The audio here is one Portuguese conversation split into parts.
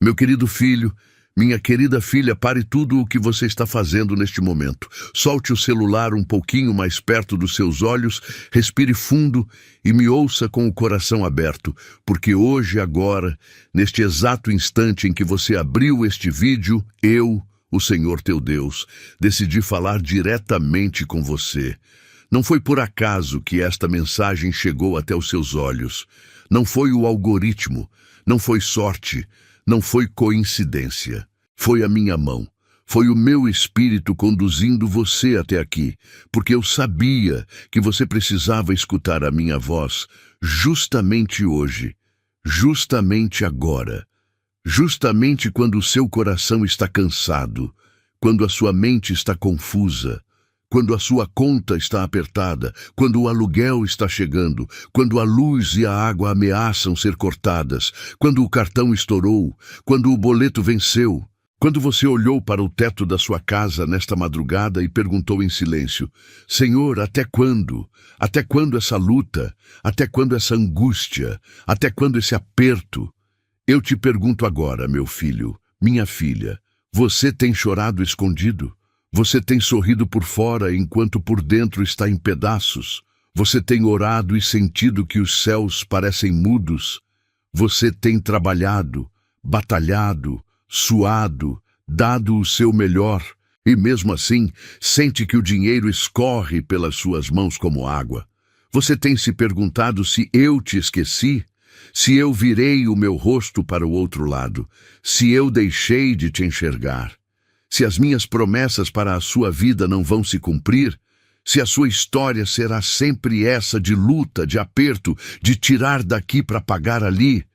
Meu querido filho, minha querida filha, pare tudo o que você está fazendo neste momento. Solte o celular um pouquinho mais perto dos seus olhos, respire fundo e me ouça com o coração aberto, porque hoje, agora, neste exato instante em que você abriu este vídeo, eu, o Senhor teu Deus, decidi falar diretamente com você. Não foi por acaso que esta mensagem chegou até os seus olhos. Não foi o algoritmo, não foi sorte, não foi coincidência. Foi a minha mão, foi o meu espírito conduzindo você até aqui, porque eu sabia que você precisava escutar a minha voz justamente hoje, justamente agora, justamente quando o seu coração está cansado, quando a sua mente está confusa, quando a sua conta está apertada, quando o aluguel está chegando, quando a luz e a água ameaçam ser cortadas, quando o cartão estourou, quando o boleto venceu, quando você olhou para o teto da sua casa nesta madrugada e perguntou em silêncio: Senhor, até quando? Até quando essa luta? Até quando essa angústia? Até quando esse aperto? Eu te pergunto agora, meu filho, minha filha, você tem chorado escondido? Você tem sorrido por fora enquanto por dentro está em pedaços? Você tem orado e sentido que os céus parecem mudos? Você tem trabalhado, batalhado, suado, dado o seu melhor, e mesmo assim sente que o dinheiro escorre pelas suas mãos como água? Você tem se perguntado se eu te esqueci? Se eu virei o meu rosto para o outro lado? Se eu deixei de te enxergar? Se as minhas promessas para a sua vida não vão se cumprir? Se a sua história será sempre essa de luta, de aperto, de tirar daqui para pagar ali?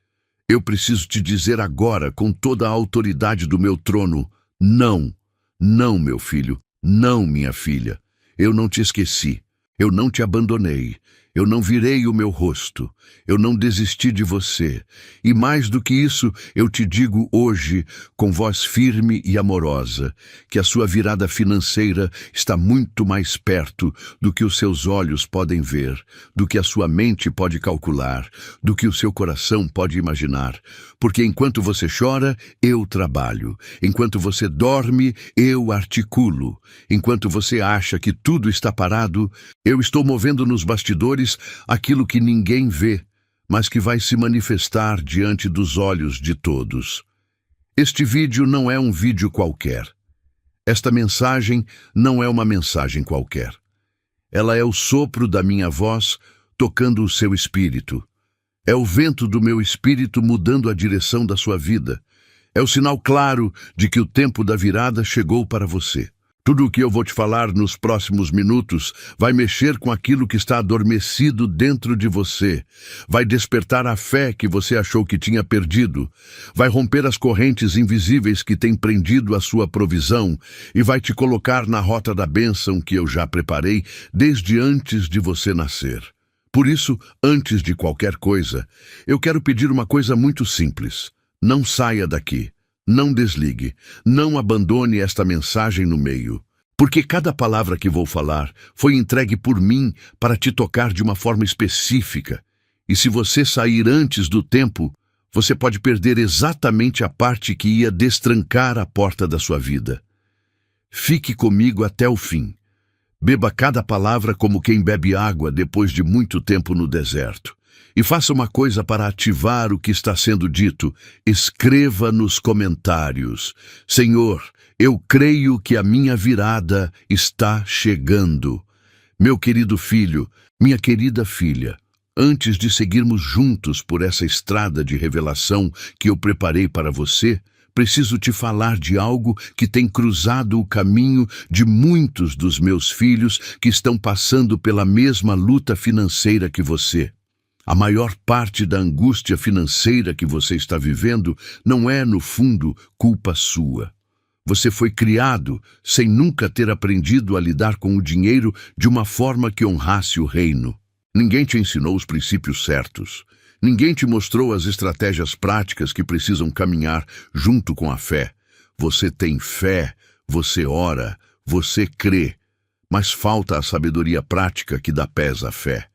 Eu preciso te dizer agora, com toda a autoridade do meu trono, não, não, meu filho, não, minha filha. Eu não te esqueci, eu não te abandonei, eu não virei o meu rosto, eu não desisti de você. E mais do que isso, eu te digo hoje, com voz firme e amorosa, que a sua virada financeira está muito mais perto do que os seus olhos podem ver, do que a sua mente pode calcular, do que o seu coração pode imaginar. Porque enquanto você chora, eu trabalho. Enquanto você dorme, eu articulo. Enquanto você acha que tudo está parado, eu estou movendo nos bastidores aquilo que ninguém vê, mas que vai se manifestar diante dos olhos de todos. Este vídeo não é um vídeo qualquer. Esta mensagem não é uma mensagem qualquer. Ela é o sopro da minha voz tocando o seu espírito. É o vento do meu espírito mudando a direção da sua vida. É o sinal claro de que o tempo da virada chegou para você. Tudo o que eu vou te falar nos próximos minutos vai mexer com aquilo que está adormecido dentro de você. Vai despertar a fé que você achou que tinha perdido. Vai romper as correntes invisíveis que têm prendido a sua provisão e vai te colocar na rota da bênção que eu já preparei desde antes de você nascer. Por isso, antes de qualquer coisa, eu quero pedir uma coisa muito simples. Não saia daqui. Não desligue, não abandone esta mensagem no meio, porque cada palavra que vou falar foi entregue por mim para te tocar de uma forma específica. E se você sair antes do tempo, você pode perder exatamente a parte que ia destrancar a porta da sua vida. Fique comigo até o fim. Beba cada palavra como quem bebe água depois de muito tempo no deserto. E faça uma coisa para ativar o que está sendo dito. Escreva nos comentários: Senhor, eu creio que a minha virada está chegando. Meu querido filho, minha querida filha, antes de seguirmos juntos por essa estrada de revelação que eu preparei para você, preciso te falar de algo que tem cruzado o caminho de muitos dos meus filhos que estão passando pela mesma luta financeira que você. A maior parte da angústia financeira que você está vivendo não é, no fundo, culpa sua. Você foi criado sem nunca ter aprendido a lidar com o dinheiro de uma forma que honrasse o reino. Ninguém te ensinou os princípios certos. Ninguém te mostrou as estratégias práticas que precisam caminhar junto com a fé. Você tem fé, você ora, você crê, mas falta a sabedoria prática que dá pés à fé.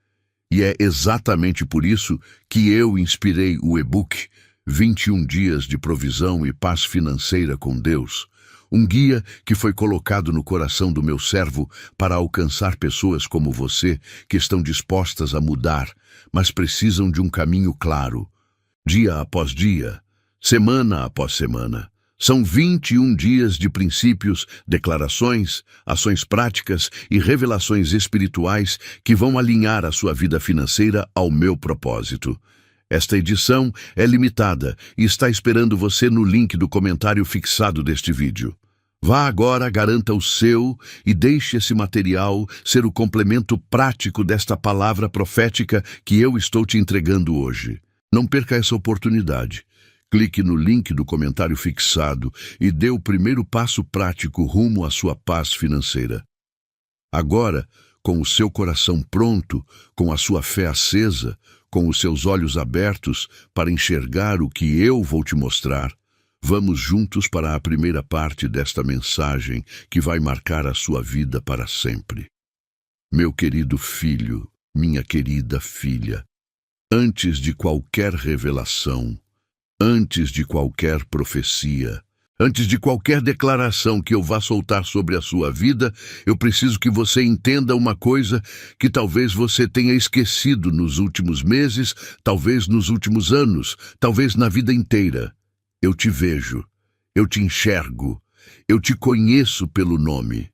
E é exatamente por isso que eu inspirei o e-book 21 dias de provisão e paz financeira com Deus. Um guia que foi colocado no coração do meu servo para alcançar pessoas como você, que estão dispostas a mudar, mas precisam de um caminho claro. Dia após dia, semana após semana. São 21 dias de princípios, declarações, ações práticas e revelações espirituais que vão alinhar a sua vida financeira ao meu propósito. Esta edição é limitada e está esperando você no link do comentário fixado deste vídeo. Vá agora, garanta o seu e deixe esse material ser o complemento prático desta palavra profética que eu estou te entregando hoje. Não perca essa oportunidade. Clique no link do comentário fixado e dê o primeiro passo prático rumo à sua paz financeira. Agora, com o seu coração pronto, com a sua fé acesa, com os seus olhos abertos para enxergar o que eu vou te mostrar, vamos juntos para a primeira parte desta mensagem que vai marcar a sua vida para sempre. Meu querido filho, minha querida filha, antes de qualquer revelação, antes de qualquer profecia, antes de qualquer declaração que eu vá soltar sobre a sua vida, eu preciso que você entenda uma coisa que talvez você tenha esquecido nos últimos meses, talvez nos últimos anos, talvez na vida inteira. Eu te vejo, eu te enxergo, eu te conheço pelo nome.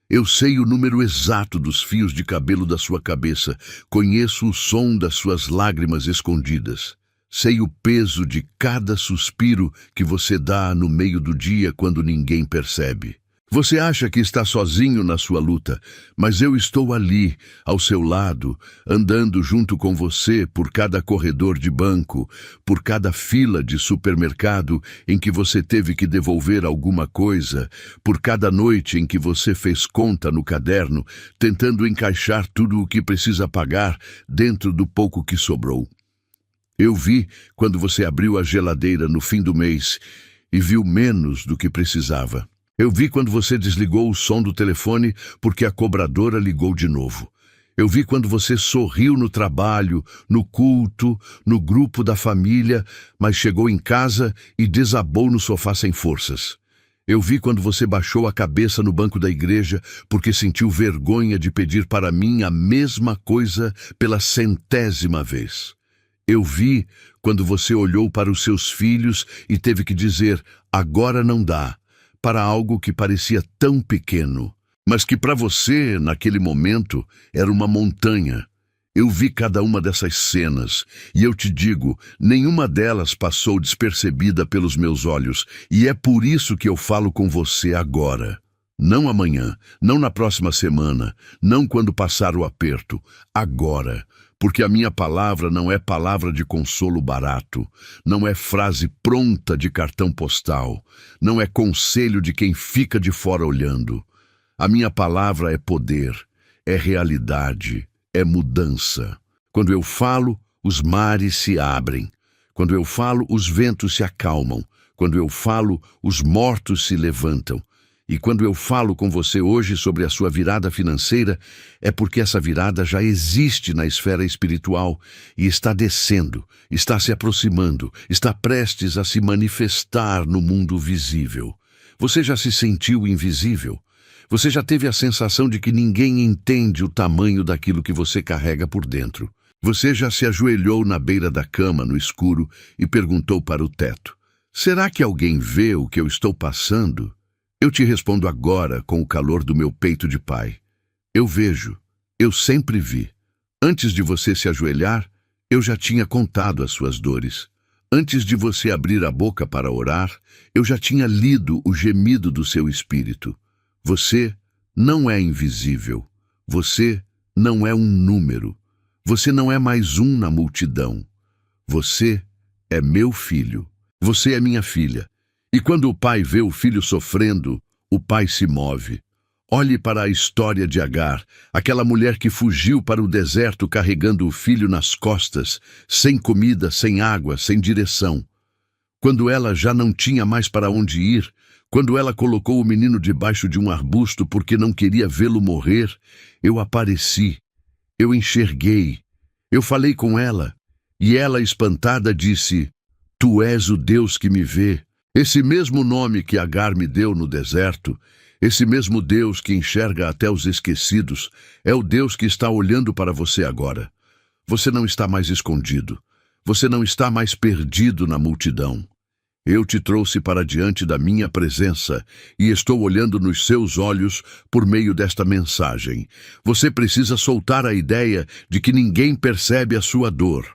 Eu sei o número exato dos fios de cabelo da sua cabeça, conheço o som das suas lágrimas escondidas. Sei o peso de cada suspiro que você dá no meio do dia quando ninguém percebe. Você acha que está sozinho na sua luta, mas eu estou ali, ao seu lado, andando junto com você por cada corredor de banco, por cada fila de supermercado em que você teve que devolver alguma coisa, por cada noite em que você fez conta no caderno, tentando encaixar tudo o que precisa pagar dentro do pouco que sobrou. Eu vi quando você abriu a geladeira no fim do mês e viu menos do que precisava. Eu vi quando você desligou o som do telefone porque a cobradora ligou de novo. Eu vi quando você sorriu no trabalho, no culto, no grupo da família, mas chegou em casa e desabou no sofá sem forças. Eu vi quando você baixou a cabeça no banco da igreja porque sentiu vergonha de pedir para mim a mesma coisa pela 100ª vez. Eu vi quando você olhou para os seus filhos e teve que dizer, agora não dá, para algo que parecia tão pequeno, mas que para você, naquele momento, era uma montanha. Eu vi cada uma dessas cenas, e eu te digo, nenhuma delas passou despercebida pelos meus olhos, e é por isso que eu falo com você agora. Não amanhã, não na próxima semana, não quando passar o aperto, agora. Porque a minha palavra não é palavra de consolo barato, não é frase pronta de cartão postal, não é conselho de quem fica de fora olhando. A minha palavra é poder, é realidade, é mudança. Quando eu falo, os mares se abrem. Quando eu falo, os ventos se acalmam. Quando eu falo, os mortos se levantam. E quando eu falo com você hoje sobre a sua virada financeira, é porque essa virada já existe na esfera espiritual e está descendo, está se aproximando, está prestes a se manifestar no mundo visível. Você já se sentiu invisível? Você já teve a sensação de que ninguém entende o tamanho daquilo que você carrega por dentro? Você já se ajoelhou na beira da cama, no escuro, e perguntou para o teto, será que alguém vê o que eu estou passando? Eu te respondo agora com o calor do meu peito de pai. Eu vejo, eu sempre vi. Antes de você se ajoelhar, eu já tinha contado as suas dores. Antes de você abrir a boca para orar, eu já tinha lido o gemido do seu espírito. Você não é invisível. Você não é um número. Você não é mais um na multidão. Você é meu filho. Você é minha filha. E quando o pai vê o filho sofrendo, o pai se move. Olhe para a história de Agar, aquela mulher que fugiu para o deserto carregando o filho nas costas, sem comida, sem água, sem direção. Quando ela já não tinha mais para onde ir, quando ela colocou o menino debaixo de um arbusto porque não queria vê-lo morrer, eu apareci, eu enxerguei, eu falei com ela, e ela, espantada, disse, Tu és o Deus que me vê. Esse mesmo nome que Agar me deu no deserto, esse mesmo Deus que enxerga até os esquecidos, é o Deus que está olhando para você agora. Você não está mais escondido. Você não está mais perdido na multidão. Eu te trouxe para diante da minha presença e estou olhando nos seus olhos por meio desta mensagem. Você precisa soltar a ideia de que ninguém percebe a sua dor.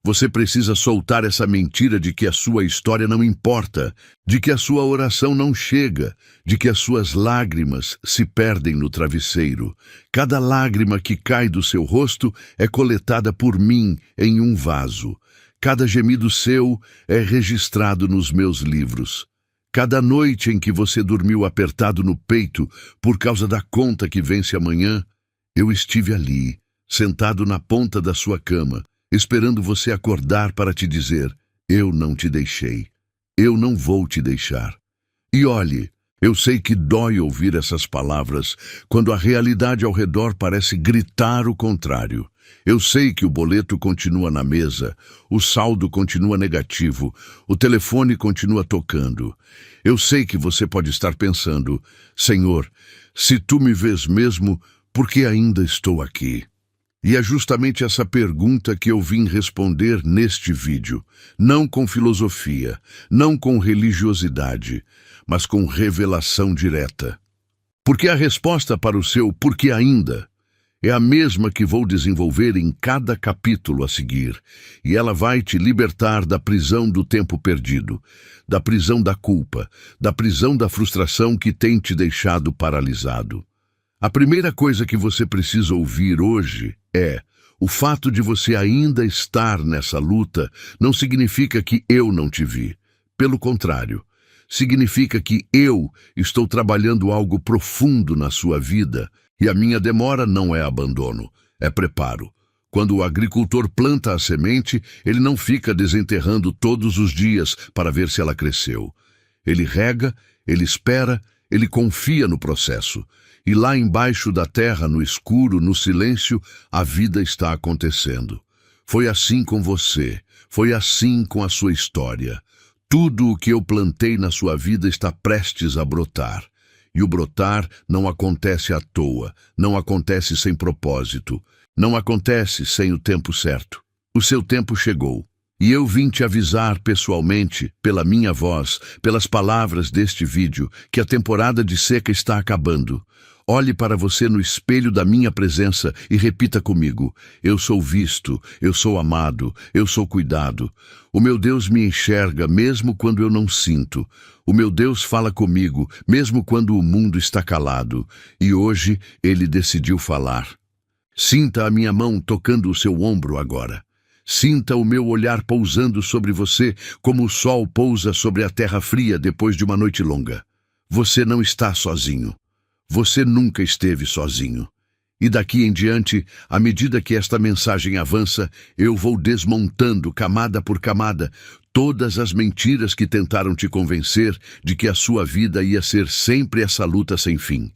Você precisa soltar essa mentira de que a sua história não importa, de que a sua oração não chega, de que as suas lágrimas se perdem no travesseiro. Cada lágrima que cai do seu rosto é coletada por mim em um vaso. Cada gemido seu é registrado nos meus livros. Cada noite em que você dormiu apertado no peito por causa da conta que vence amanhã, eu estive ali, sentado na ponta da sua cama, esperando você acordar para te dizer: eu não te deixei. Eu não vou te deixar. E olhe, eu sei que dói ouvir essas palavras quando a realidade ao redor parece gritar o contrário. Eu sei que o boleto continua na mesa, o saldo continua negativo, o telefone continua tocando. Eu sei que você pode estar pensando: Senhor, se tu me vês mesmo, por que ainda estou aqui? E é justamente essa pergunta que eu vim responder neste vídeo, não com filosofia, não com religiosidade, mas com revelação direta. Porque a resposta para o seu "por que ainda" é a mesma que vou desenvolver em cada capítulo a seguir, e ela vai te libertar da prisão do tempo perdido, da prisão da culpa, da prisão da frustração que tem te deixado paralisado. A primeira coisa que você precisa ouvir hoje é: o fato de você ainda estar nessa luta não significa que eu não te vi. Pelo contrário, significa que eu estou trabalhando algo profundo na sua vida. E a minha demora não é abandono, é preparo. Quando o agricultor planta a semente, ele não fica desenterrando todos os dias para ver se ela cresceu. Ele rega, ele espera, ele confia no processo. E lá embaixo da terra, no escuro, no silêncio, a vida está acontecendo. Foi assim com você, foi assim com a sua história. Tudo o que eu plantei na sua vida está prestes a brotar. E o brotar não acontece à toa, não acontece sem propósito, não acontece sem o tempo certo. O seu tempo chegou. E eu vim te avisar pessoalmente, pela minha voz, pelas palavras deste vídeo, que a temporada de seca está acabando. Olhe para você no espelho da minha presença e repita comigo: eu sou visto, eu sou amado, eu sou cuidado. O meu Deus me enxerga mesmo quando eu não sinto. O meu Deus fala comigo mesmo quando o mundo está calado. E hoje ele decidiu falar. Sinta a minha mão tocando o seu ombro agora. Sinta o meu olhar pousando sobre você como o sol pousa sobre a terra fria depois de uma noite longa. Você não está sozinho. Você nunca esteve sozinho. E daqui em diante, à medida que esta mensagem avança, eu vou desmontando, camada por camada, todas as mentiras que tentaram te convencer de que a sua vida ia ser sempre essa luta sem fim.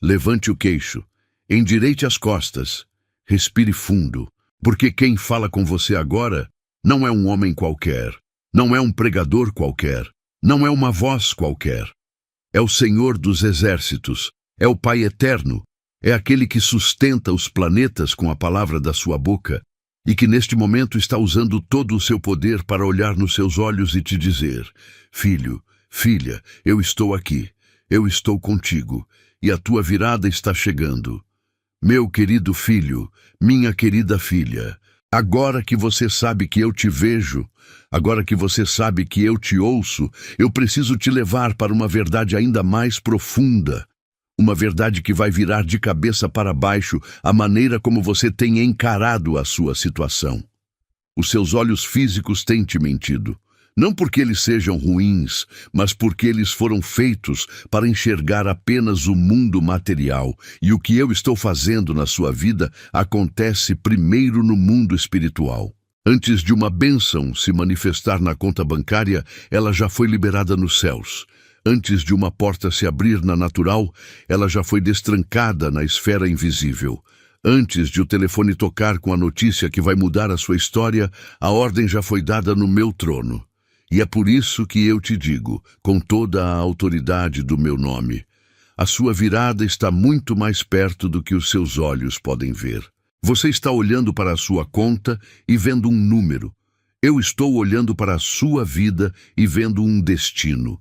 Levante o queixo, endireite as costas, respire fundo, porque quem fala com você agora não é um homem qualquer, não é um pregador qualquer, não é uma voz qualquer. É o Senhor dos Exércitos, é o Pai Eterno, é aquele que sustenta os planetas com a palavra da sua boca e que neste momento está usando todo o seu poder para olhar nos seus olhos e te dizer: filho, filha, eu estou aqui, eu estou contigo e a tua virada está chegando. Meu querido filho, minha querida filha, agora que você sabe que eu te vejo, agora que você sabe que eu te ouço, eu preciso te levar para uma verdade ainda mais profunda. Uma verdade que vai virar de cabeça para baixo a maneira como você tem encarado a sua situação. Os seus olhos físicos têm te mentido. Não porque eles sejam ruins, mas porque eles foram feitos para enxergar apenas o mundo material. E o que eu estou fazendo na sua vida acontece primeiro no mundo espiritual. Antes de uma bênção se manifestar na conta bancária, ela já foi liberada nos céus. Antes de uma porta se abrir na natural, ela já foi destrancada na esfera invisível. Antes de o telefone tocar com a notícia que vai mudar a sua história, a ordem já foi dada no meu trono. E é por isso que eu te digo, com toda a autoridade do meu nome, a sua virada está muito mais perto do que os seus olhos podem ver. Você está olhando para a sua conta e vendo um número. Eu estou olhando para a sua vida e vendo um destino.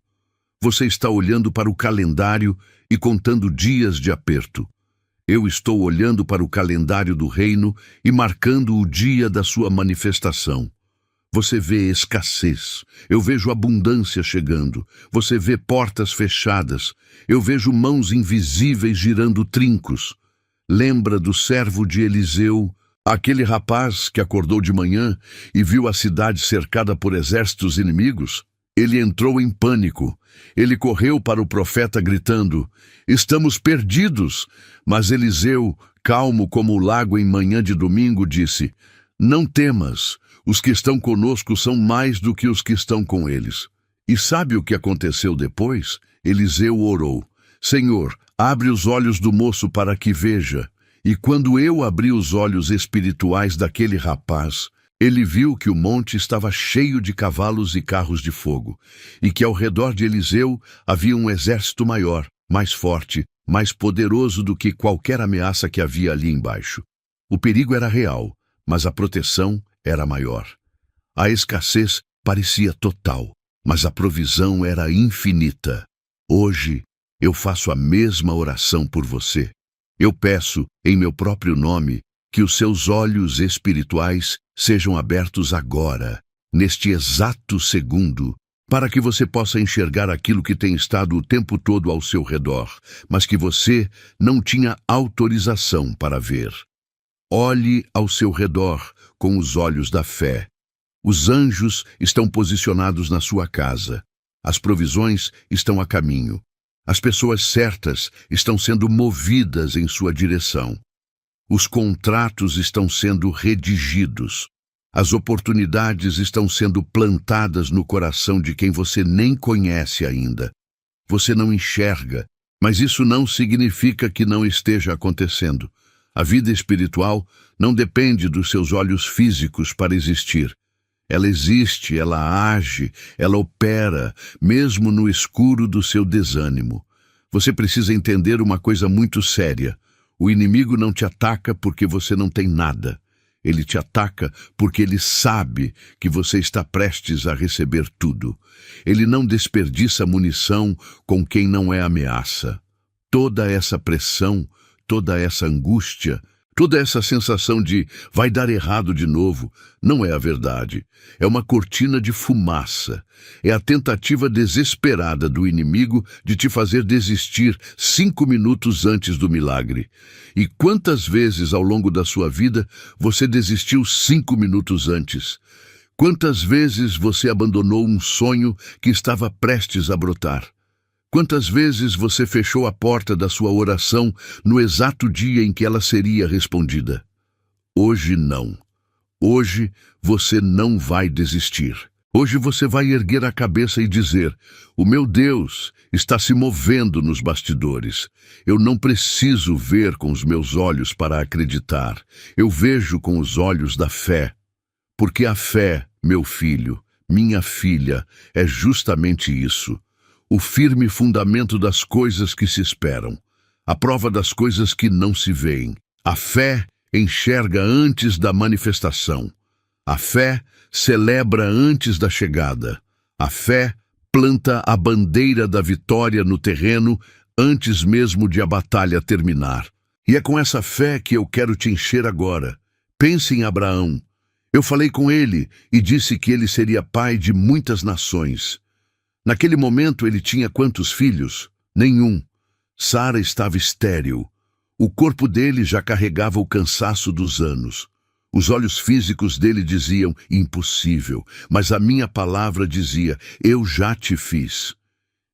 Você está olhando para o calendário e contando dias de aperto. Eu estou olhando para o calendário do reino e marcando o dia da sua manifestação. Você vê escassez, eu vejo abundância chegando. Você vê portas fechadas, eu vejo mãos invisíveis girando trincos. Lembra do servo de Eliseu, aquele rapaz que acordou de manhã e viu a cidade cercada por exércitos inimigos? Ele entrou em pânico. Ele correu para o profeta gritando: "Estamos perdidos!" Mas Eliseu, calmo como o lago em manhã de domingo, disse: "Não temas, os que estão conosco são mais do que os que estão com eles." E sabe o que aconteceu depois? Eliseu orou: "Senhor, abre os olhos do moço para que veja." E quando eu abri os olhos espirituais daquele rapaz, ele viu que o monte estava cheio de cavalos e carros de fogo, e que ao redor de Eliseu havia um exército maior, mais forte, mais poderoso do que qualquer ameaça que havia ali embaixo. O perigo era real, mas a proteção era maior. A escassez parecia total, mas a provisão era infinita. Hoje, eu faço a mesma oração por você. Eu peço, em meu próprio nome, que os seus olhos espirituais sejam abertos agora, neste exato segundo, para que você possa enxergar aquilo que tem estado o tempo todo ao seu redor, mas que você não tinha autorização para ver. Olhe ao seu redor com os olhos da fé. Os anjos estão posicionados na sua casa. As provisões estão a caminho. As pessoas certas estão sendo movidas em sua direção. Os contratos estão sendo redigidos. As oportunidades estão sendo plantadas no coração de quem você nem conhece ainda. Você não enxerga, mas isso não significa que não esteja acontecendo. A vida espiritual não depende dos seus olhos físicos para existir. Ela existe, ela age, ela opera, mesmo no escuro do seu desânimo. Você precisa entender uma coisa muito séria. O inimigo não te ataca porque você não tem nada. Ele te ataca porque ele sabe que você está prestes a receber tudo. Ele não desperdiça munição com quem não é ameaça. Toda essa pressão, toda essa angústia, toda essa sensação de vai dar errado de novo, não é a verdade. É uma cortina de fumaça. É a tentativa desesperada do inimigo de te fazer desistir 5 minutos antes do milagre. E quantas vezes ao longo da sua vida você desistiu 5 minutos antes? Quantas vezes você abandonou um sonho que estava prestes a brotar? Quantas vezes você fechou a porta da sua oração no exato dia em que ela seria respondida? Hoje não. Hoje você não vai desistir. Hoje você vai erguer a cabeça e dizer: "O meu Deus está se movendo nos bastidores. Eu não preciso ver com os meus olhos para acreditar. Eu vejo com os olhos da fé." Porque a fé, meu filho, minha filha, é justamente isso. O firme fundamento das coisas que se esperam, a prova das coisas que não se veem. A fé enxerga antes da manifestação. A fé celebra antes da chegada. A fé planta a bandeira da vitória no terreno antes mesmo de a batalha terminar. E é com essa fé que eu quero te encher agora. Pense em Abraão. Eu falei com ele e disse que ele seria pai de muitas nações. Naquele momento ele tinha quantos filhos? Nenhum. Sara estava estéril. O corpo dele já carregava o cansaço dos anos. Os olhos físicos dele diziam: impossível, mas a minha palavra dizia: eu já te fiz.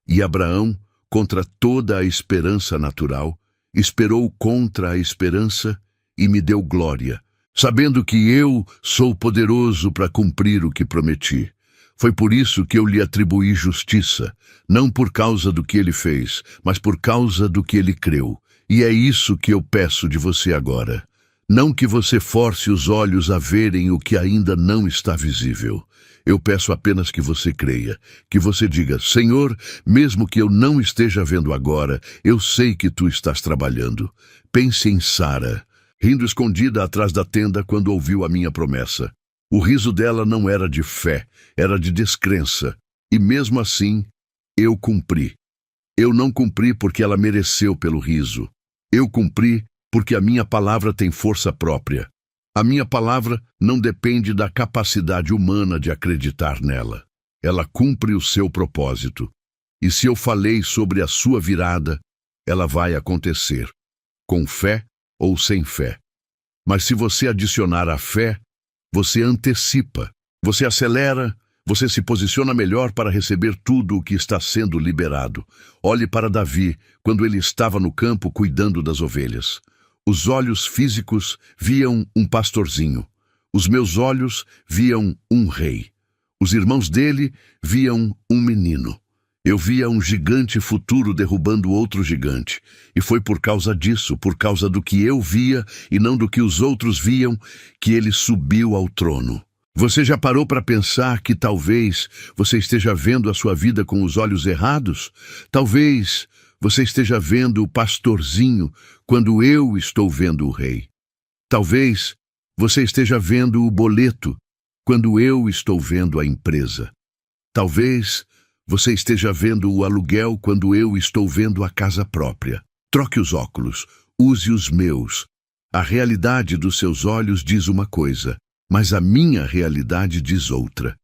E Abraão, contra toda a esperança natural, esperou contra a esperança e me deu glória, sabendo que eu sou poderoso para cumprir o que prometi. Foi por isso que eu lhe atribuí justiça, não por causa do que ele fez, mas por causa do que ele creu. E é isso que eu peço de você agora. Não que você force os olhos a verem o que ainda não está visível. Eu peço apenas que você creia, que você diga: Senhor, mesmo que eu não esteja vendo agora, eu sei que tu estás trabalhando. Pense em Sara, rindo escondida atrás da tenda quando ouviu a minha promessa. O riso dela não era de fé, era de descrença. E mesmo assim, eu cumpri. Eu não cumpri porque ela mereceu pelo riso. Eu cumpri porque a minha palavra tem força própria. A minha palavra não depende da capacidade humana de acreditar nela. Ela cumpre o seu propósito. E se eu falei sobre a sua virada, ela vai acontecer, com fé ou sem fé. Mas se você adicionar a fé, você antecipa, você acelera, você se posiciona melhor para receber tudo o que está sendo liberado. Olhe para Davi, quando ele estava no campo cuidando das ovelhas. Os olhos físicos viam um pastorzinho. Os meus olhos viam um rei. Os irmãos dele viam um menino. Eu via um gigante futuro derrubando outro gigante. E foi por causa disso, por causa do que eu via e não do que os outros viam, que ele subiu ao trono. Você já parou para pensar que talvez você esteja vendo a sua vida com os olhos errados? Talvez você esteja vendo o pastorzinho quando eu estou vendo o rei. Talvez você esteja vendo o boleto quando eu estou vendo a empresa. Talvez você esteja vendo o aluguel quando eu estou vendo a casa própria. Troque os óculos, use os meus. A realidade dos seus olhos diz uma coisa, mas a minha realidade diz outra.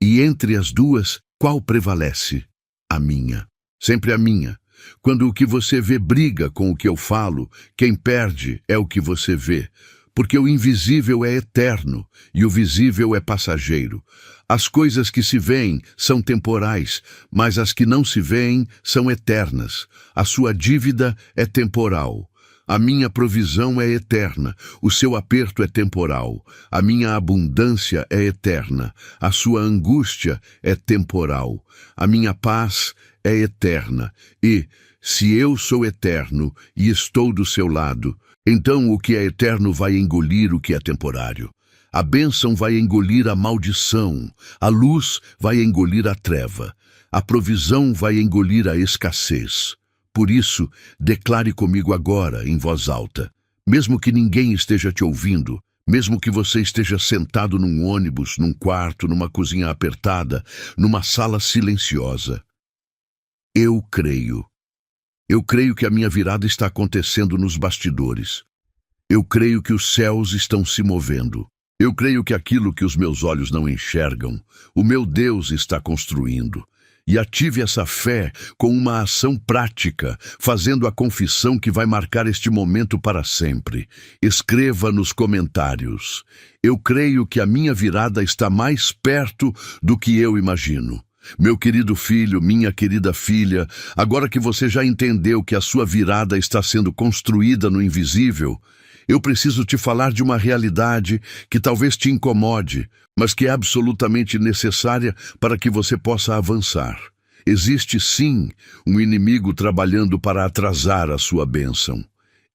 E entre as duas, qual prevalece? A minha. Sempre a minha. Quando o que você vê briga com o que eu falo, quem perde é o que você vê. Porque o invisível é eterno e o visível é passageiro. As coisas que se veem são temporais, mas as que não se veem são eternas. A sua dívida é temporal. A minha provisão é eterna, o seu aperto é temporal, a minha abundância é eterna, a sua angústia é temporal, a minha paz é eterna, e, se eu sou eterno e estou do seu lado, então o que é eterno vai engolir o que é temporário. A bênção vai engolir a maldição, a luz vai engolir a treva, a provisão vai engolir a escassez. Por isso, declare comigo agora, em voz alta, mesmo que ninguém esteja te ouvindo, mesmo que você esteja sentado num ônibus, num quarto, numa cozinha apertada, numa sala silenciosa. Eu creio. Eu creio que a minha virada está acontecendo nos bastidores. Eu creio que os céus estão se movendo. Eu creio que aquilo que os meus olhos não enxergam, o meu Deus está construindo. E ative essa fé com uma ação prática, fazendo a confissão que vai marcar este momento para sempre. Escreva nos comentários: eu creio que a minha virada está mais perto do que eu imagino. Meu querido filho, minha querida filha, agora que você já entendeu que a sua virada está sendo construída no invisível, eu preciso te falar de uma realidade que talvez te incomode, mas que é absolutamente necessária para que você possa avançar. Existe sim um inimigo trabalhando para atrasar a sua bênção.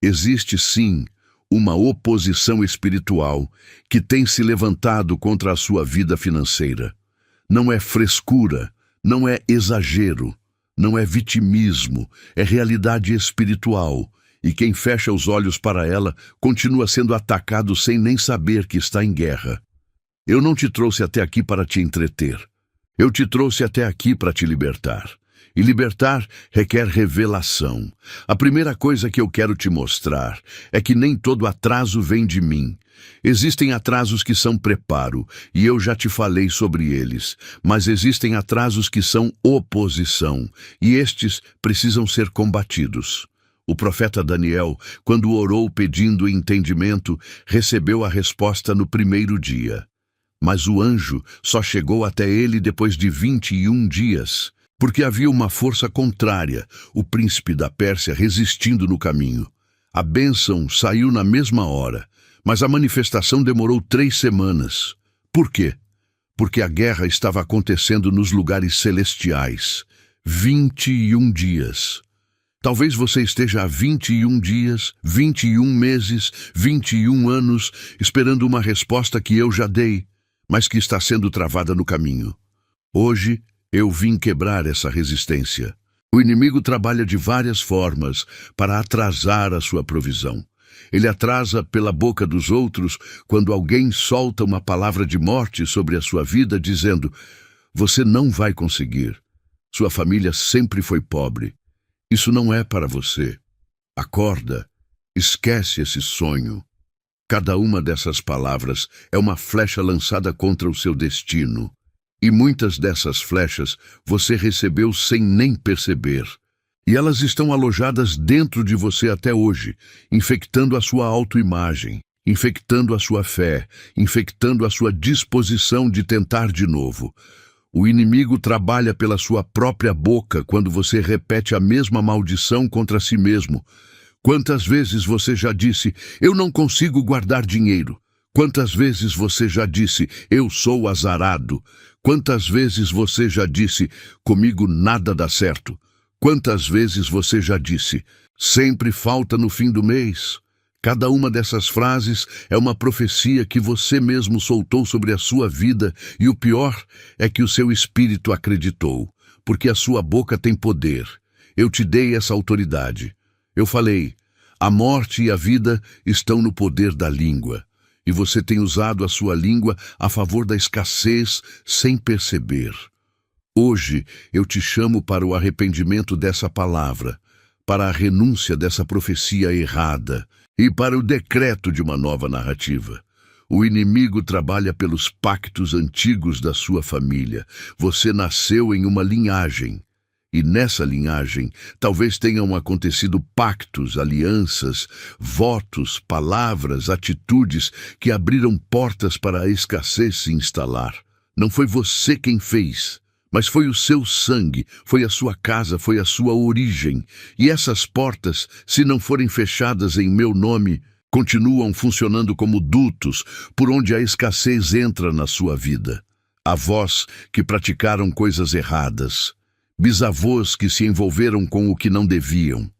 Existe sim uma oposição espiritual que tem se levantado contra a sua vida financeira. Não é frescura, não é exagero, não é vitimismo, é realidade espiritual. E quem fecha os olhos para ela continua sendo atacado sem nem saber que está em guerra. Eu não te trouxe até aqui para te entreter. Eu te trouxe até aqui para te libertar. E libertar requer revelação. A primeira coisa que eu quero te mostrar é que nem todo atraso vem de mim. Existem atrasos que são preparo, e eu já te falei sobre eles, mas existem atrasos que são oposição, e estes precisam ser combatidos. O profeta Daniel, quando orou pedindo entendimento, recebeu a resposta no primeiro dia. Mas o anjo só chegou até ele depois de 21 dias, porque havia uma força contrária, o príncipe da Pérsia resistindo no caminho. A bênção saiu na mesma hora, mas a manifestação demorou 3 semanas. Por quê? Porque a guerra estava acontecendo nos lugares celestiais. 21 dias. Talvez você esteja há 21 dias, 21 meses, 21 anos, esperando uma resposta que eu já dei. mas que está sendo travada no caminho. Hoje, eu vim quebrar essa resistência. O inimigo trabalha de várias formas para atrasar a sua provisão. Ele atrasa pela boca dos outros quando alguém solta uma palavra de morte sobre a sua vida, dizendo: você não vai conseguir. Sua família sempre foi pobre. Isso não é para você. Acorda. Esquece esse sonho. Cada uma dessas palavras é uma flecha lançada contra o seu destino. E muitas dessas flechas você recebeu sem nem perceber. E elas estão alojadas dentro de você até hoje, infectando a sua autoimagem, infectando a sua fé, infectando a sua disposição de tentar de novo. O inimigo trabalha pela sua própria boca quando você repete a mesma maldição contra si mesmo. Quantas vezes você já disse: eu não consigo guardar dinheiro? Quantas vezes você já disse: eu sou azarado? Quantas vezes você já disse: comigo nada dá certo? Quantas vezes você já disse: sempre falta no fim do mês? Cada uma dessas frases é uma profecia que você mesmo soltou sobre a sua vida, e o pior é que o seu espírito acreditou, porque a sua boca tem poder. Eu te dei essa autoridade. Eu falei: a morte e a vida estão no poder da língua, e você tem usado a sua língua a favor da escassez sem perceber. Hoje eu te chamo para o arrependimento dessa palavra, para a renúncia dessa profecia errada e para o decreto de uma nova narrativa. O inimigo trabalha pelos pactos antigos da sua família. Você nasceu em uma linhagem. E nessa linhagem, talvez tenham acontecido pactos, alianças, votos, palavras, atitudes que abriram portas para a escassez se instalar. Não foi você quem fez, mas foi o seu sangue, foi a sua casa, foi a sua origem. E essas portas, se não forem fechadas em meu nome, continuam funcionando como dutos por onde a escassez entra na sua vida. Avós que praticaram coisas erradas, bisavôs que se envolveram com o que não deviam,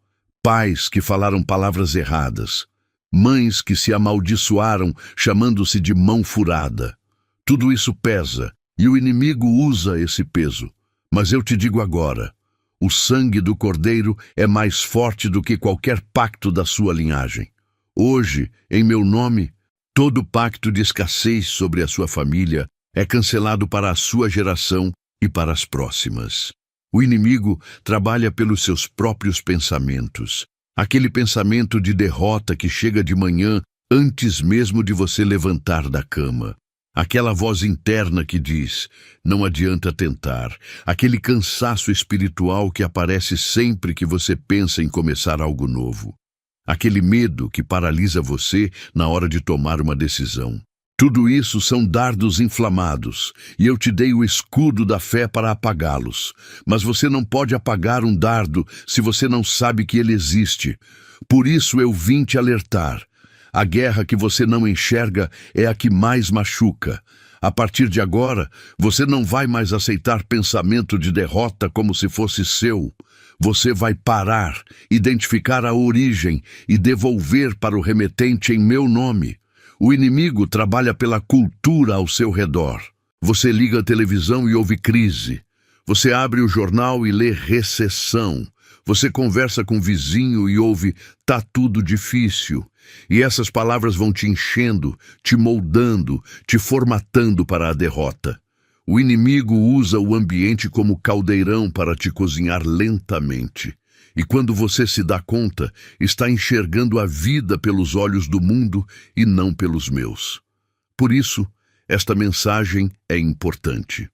pais que falaram palavras erradas, mães que se amaldiçoaram chamando-se de mão furada. Tudo isso pesa, e o inimigo usa esse peso. Mas eu te digo agora, o sangue do Cordeiro é mais forte do que qualquer pacto da sua linhagem. Hoje, em meu nome, todo pacto de escassez sobre a sua família é cancelado para a sua geração e para as próximas. O inimigo trabalha pelos seus próprios pensamentos. Aquele pensamento de derrota que chega de manhã antes mesmo de você levantar da cama. Aquela voz interna que diz: não adianta tentar. Aquele cansaço espiritual que aparece sempre que você pensa em começar algo novo. Aquele medo que paralisa você na hora de tomar uma decisão. Tudo isso são dardos inflamados, e eu te dei o escudo da fé para apagá-los. Mas você não pode apagar um dardo se você não sabe que ele existe. Por isso eu vim te alertar. A guerra que você não enxerga é a que mais machuca. A partir de agora, você não vai mais aceitar pensamento de derrota como se fosse seu. Você vai parar, identificar a origem e devolver para o remetente em meu nome. O inimigo trabalha pela cultura ao seu redor. Você liga a televisão e ouve crise. Você abre o jornal e lê recessão. Você conversa com o vizinho e ouve tá tudo difícil. E essas palavras vão te enchendo, te moldando, te formatando para a derrota. O inimigo usa o ambiente como caldeirão para te cozinhar lentamente. E quando você se dá conta, está enxergando a vida pelos olhos do mundo e não pelos meus. Por isso, esta mensagem é importante.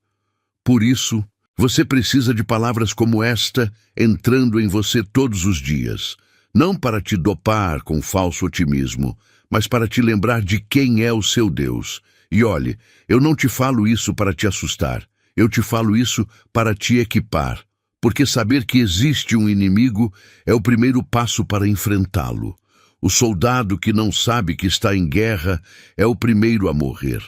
Por isso, você precisa de palavras como esta entrando em você todos os dias. Não para te dopar com falso otimismo, mas para te lembrar de quem é o seu Deus. E olhe, eu não te falo isso para te assustar. Eu te falo isso para te equipar. Porque saber que existe um inimigo é o primeiro passo para enfrentá-lo. O soldado que não sabe que está em guerra é o primeiro a morrer.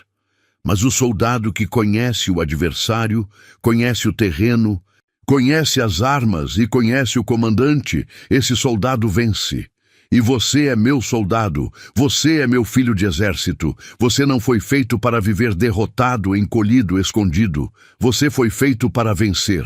Mas o soldado que conhece o adversário, conhece o terreno, conhece as armas e conhece o comandante, esse soldado vence. E você é meu soldado, você é meu filho de exército. Você não foi feito para viver derrotado, encolhido, escondido. Você foi feito para vencer.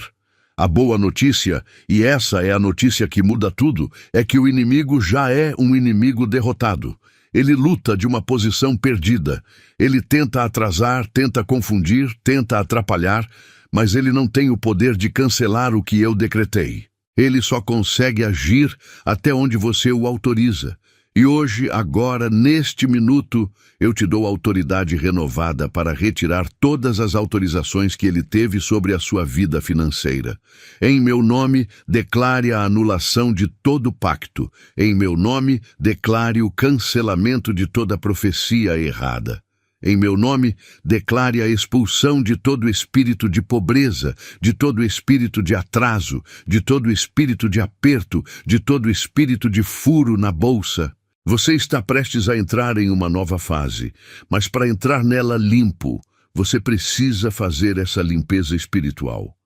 A boa notícia, e essa é a notícia que muda tudo, é que o inimigo já é um inimigo derrotado. Ele luta de uma posição perdida. Ele tenta atrasar, tenta confundir, tenta atrapalhar, mas ele não tem o poder de cancelar o que eu decretei. Ele só consegue agir até onde você o autoriza. E hoje, agora, neste minuto, eu te dou autoridade renovada para retirar todas as autorizações que ele teve sobre a sua vida financeira. Em meu nome, declare a anulação de todo pacto. Em meu nome, declare o cancelamento de toda profecia errada. Em meu nome, declare a expulsão de todo espírito de pobreza, de todo espírito de atraso, de todo espírito de aperto, de todo espírito de furo na bolsa. Você está prestes a entrar em uma nova fase, mas para entrar nela limpo, você precisa fazer essa limpeza espiritual.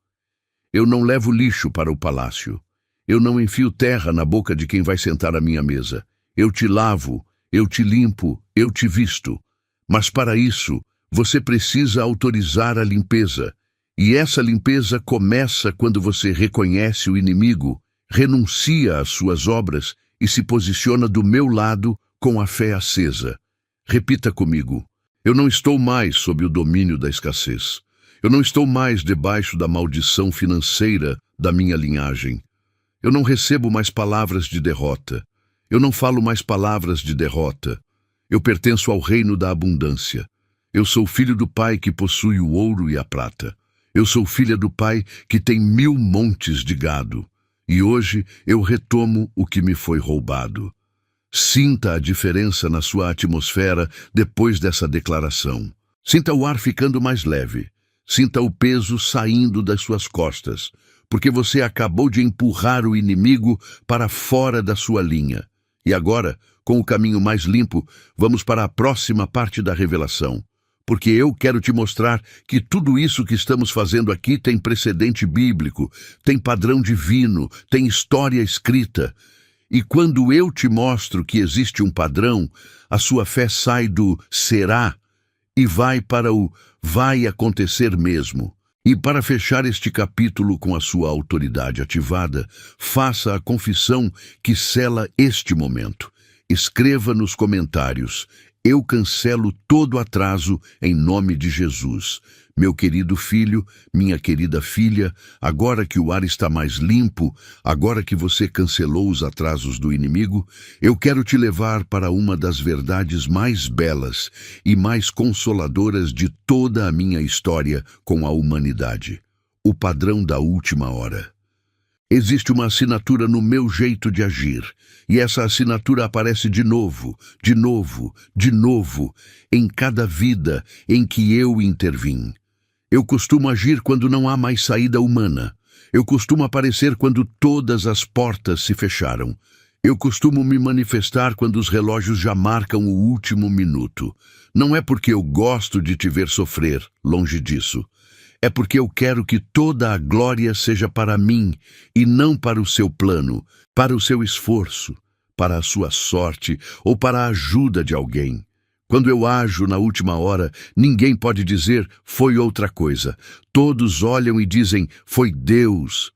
Eu não levo lixo para o palácio. Eu não enfio terra na boca de quem vai sentar à minha mesa. Eu te lavo, eu te limpo, eu te visto. Mas para isso, você precisa autorizar a limpeza. E essa limpeza começa quando você reconhece o inimigo, renuncia às suas obras e se posiciona do meu lado com a fé acesa. Repita comigo: eu não estou mais sob o domínio da escassez. Eu não estou mais debaixo da maldição financeira da minha linhagem. Eu não recebo mais palavras de derrota. Eu não falo mais palavras de derrota. Eu pertenço ao reino da abundância. Eu sou filho do Pai que possui o ouro e a prata. Eu sou filha do Pai que tem 1000 montes de gado. E hoje eu retomo o que me foi roubado. Sinta a diferença na sua atmosfera depois dessa declaração. Sinta o ar ficando mais leve. Sinta o peso saindo das suas costas, porque você acabou de empurrar o inimigo para fora da sua linha. E agora, com o caminho mais limpo, vamos para a próxima parte da revelação. Porque eu quero te mostrar que tudo isso que estamos fazendo aqui tem precedente bíblico, tem padrão divino, tem história escrita. E quando eu te mostro que existe um padrão, a sua fé sai do será e vai para o vai acontecer mesmo. E para fechar este capítulo com a sua autoridade ativada, faça a confissão que sela este momento. Escreva nos comentários: eu cancelo todo atraso em nome de Jesus. Meu querido filho, minha querida filha, agora que o ar está mais limpo, agora que você cancelou os atrasos do inimigo, eu quero te levar para uma das verdades mais belas e mais consoladoras de toda a minha história com a humanidade: o padrão da última hora. Existe uma assinatura no meu jeito de agir, e essa assinatura aparece de novo, de novo, de novo, em cada vida em que eu intervim. Eu costumo agir quando não há mais saída humana. Eu costumo aparecer quando todas as portas se fecharam. Eu costumo me manifestar quando os relógios já marcam o último minuto. Não é porque eu gosto de te ver sofrer, longe disso. É porque eu quero que toda a glória seja para mim e não para o seu plano, para o seu esforço, para a sua sorte ou para a ajuda de alguém. Quando eu ajo na última hora, ninguém pode dizer foi outra coisa. Todos olham e dizem foi Deus.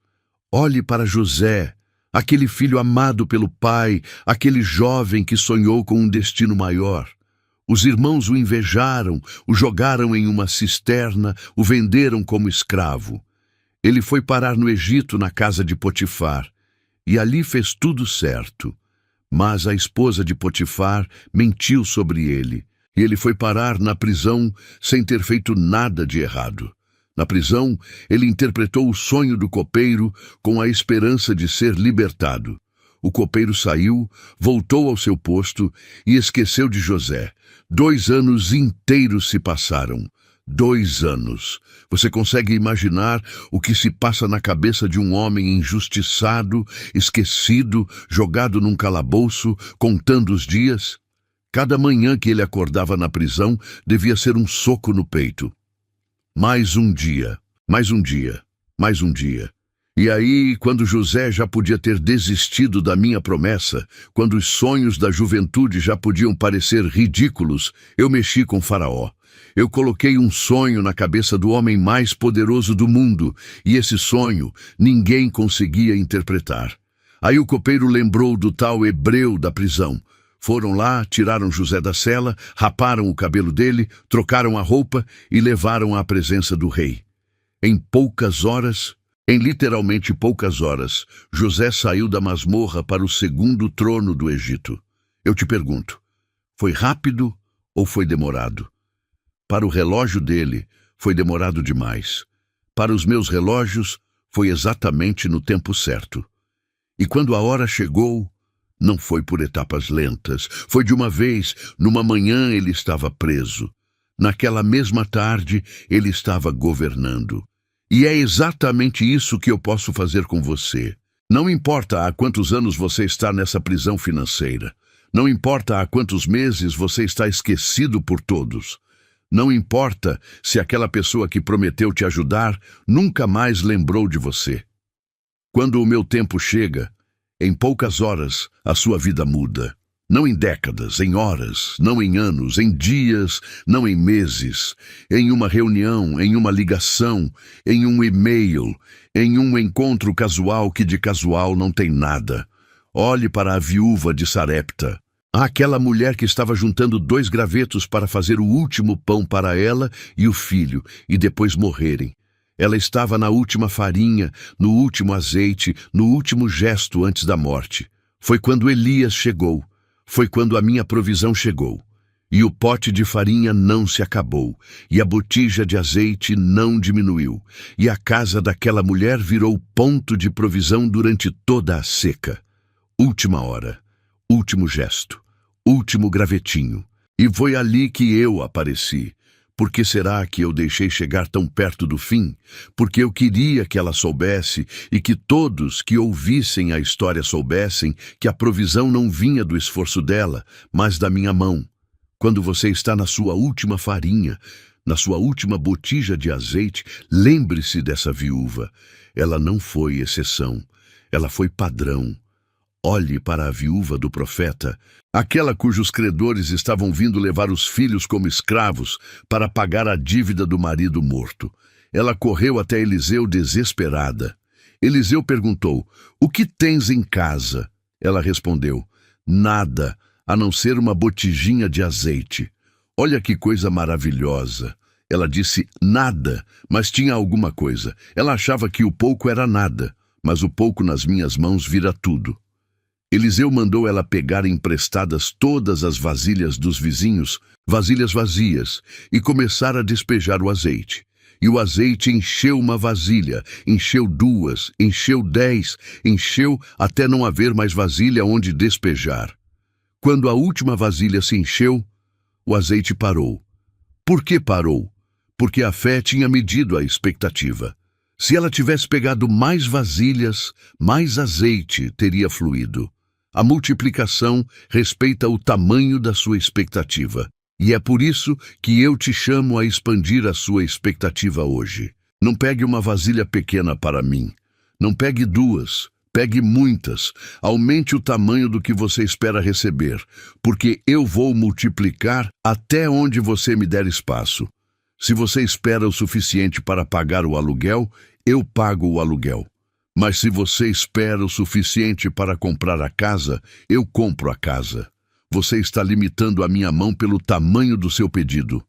Olhe para José, aquele filho amado pelo pai, aquele jovem que sonhou com um destino maior. Os irmãos o invejaram, o jogaram em uma cisterna, o venderam como escravo. Ele foi parar no Egito, na casa de Potifar, e ali fez tudo certo. Mas a esposa de Potifar mentiu sobre ele, e ele foi parar na prisão sem ter feito nada de errado. Na prisão, ele interpretou o sonho do copeiro com a esperança de ser libertado. O copeiro saiu, voltou ao seu posto e esqueceu de José. 2 anos inteiros se passaram. 2 anos. Você consegue imaginar o que se passa na cabeça de um homem injustiçado, esquecido, jogado num calabouço, contando os dias? Cada manhã que ele acordava na prisão devia ser um soco no peito. Mais um dia, mais um dia, mais um dia. E aí, quando José já podia ter desistido da minha promessa, quando os sonhos da juventude já podiam parecer ridículos, eu mexi com Faraó. Eu coloquei um sonho na cabeça do homem mais poderoso do mundo, e esse sonho ninguém conseguia interpretar. Aí o copeiro lembrou do tal hebreu da prisão. Foram lá, tiraram José da cela, raparam o cabelo dele, trocaram a roupa e levaram à presença do rei. Em literalmente poucas horas, José saiu da masmorra para o segundo trono do Egito. Eu te pergunto, foi rápido ou foi demorado? Para o relógio dele, foi demorado demais. Para os meus relógios, foi exatamente no tempo certo. E quando a hora chegou, não foi por etapas lentas. Foi de uma vez, numa manhã ele estava preso. Naquela mesma tarde, ele estava governando. E é exatamente isso que eu posso fazer com você. Não importa há quantos anos você está nessa prisão financeira. Não importa há quantos meses você está esquecido por todos. Não importa se aquela pessoa que prometeu te ajudar nunca mais lembrou de você. Quando o meu tempo chega, em poucas horas, a sua vida muda. Não em décadas, em horas, não em anos, em dias, não em meses, em uma reunião, em uma ligação, em um e-mail, em um encontro casual que de casual não tem nada. Olhe para a viúva de Sarepta, aquela mulher que estava juntando 2 gravetos para fazer o último pão para ela e o filho, e depois morrerem. Ela estava na última farinha, no último azeite, no último gesto antes da morte. Foi quando Elias chegou. Foi quando a minha provisão chegou. E o pote de farinha não se acabou, e a botija de azeite não diminuiu, e a casa daquela mulher virou ponto de provisão durante toda a seca. Última hora, último gesto, último gravetinho. E foi ali que eu apareci. Por que será que eu deixei chegar tão perto do fim? Porque eu queria que ela soubesse e que todos que ouvissem a história soubessem que a provisão não vinha do esforço dela, mas da minha mão. Quando você está na sua última farinha, na sua última botija de azeite, lembre-se dessa viúva. Ela não foi exceção, ela foi padrão. Olhe para a viúva do profeta, aquela cujos credores estavam vindo levar os filhos como escravos para pagar a dívida do marido morto. Ela correu até Eliseu desesperada. Eliseu perguntou, "O que tens em casa?" Ela respondeu, "Nada, a não ser uma botijinha de azeite." Olha que coisa maravilhosa. Ela disse nada, mas tinha alguma coisa. Ela achava que o pouco era nada, mas o pouco nas minhas mãos vira tudo. Eliseu mandou ela pegar emprestadas todas as vasilhas dos vizinhos, vasilhas vazias, e começar a despejar o azeite. E o azeite encheu uma vasilha, encheu 2, encheu 10, encheu até não haver mais vasilha onde despejar. Quando a última vasilha se encheu, o azeite parou. Por que parou? Porque a fé tinha medido a expectativa. Se ela tivesse pegado mais vasilhas, mais azeite teria fluído. A multiplicação respeita o tamanho da sua expectativa. E é por isso que eu te chamo a expandir a sua expectativa hoje. Não pegue uma vasilha pequena para mim. Não pegue 2, pegue muitas. Aumente o tamanho do que você espera receber, porque eu vou multiplicar até onde você me der espaço. Se você espera o suficiente para pagar o aluguel, eu pago o aluguel. Mas se você espera o suficiente para comprar a casa, eu compro a casa. Você está limitando a minha mão pelo tamanho do seu pedido.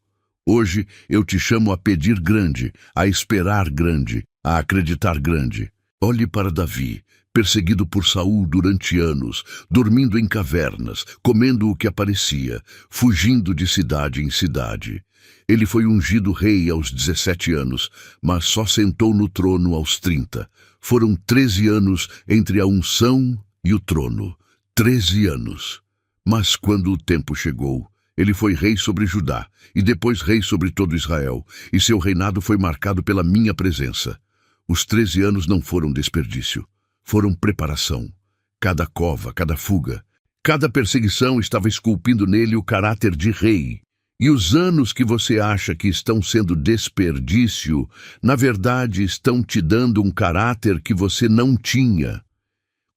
Hoje eu te chamo a pedir grande, a esperar grande, a acreditar grande. Olhe para Davi, perseguido por Saul durante anos, dormindo em cavernas, comendo o que aparecia, fugindo de cidade em cidade. Ele foi ungido rei aos 17 anos, mas só sentou no trono aos 30. Foram 13 anos entre a unção e o trono. 13 anos. Mas quando o tempo chegou, ele foi rei sobre Judá, e depois rei sobre todo Israel, e seu reinado foi marcado pela minha presença. Os 13 anos não foram desperdício, foram preparação. Cada cova, cada fuga, cada perseguição estava esculpindo nele o caráter de rei. E os anos que você acha que estão sendo desperdício, na verdade estão te dando um caráter que você não tinha.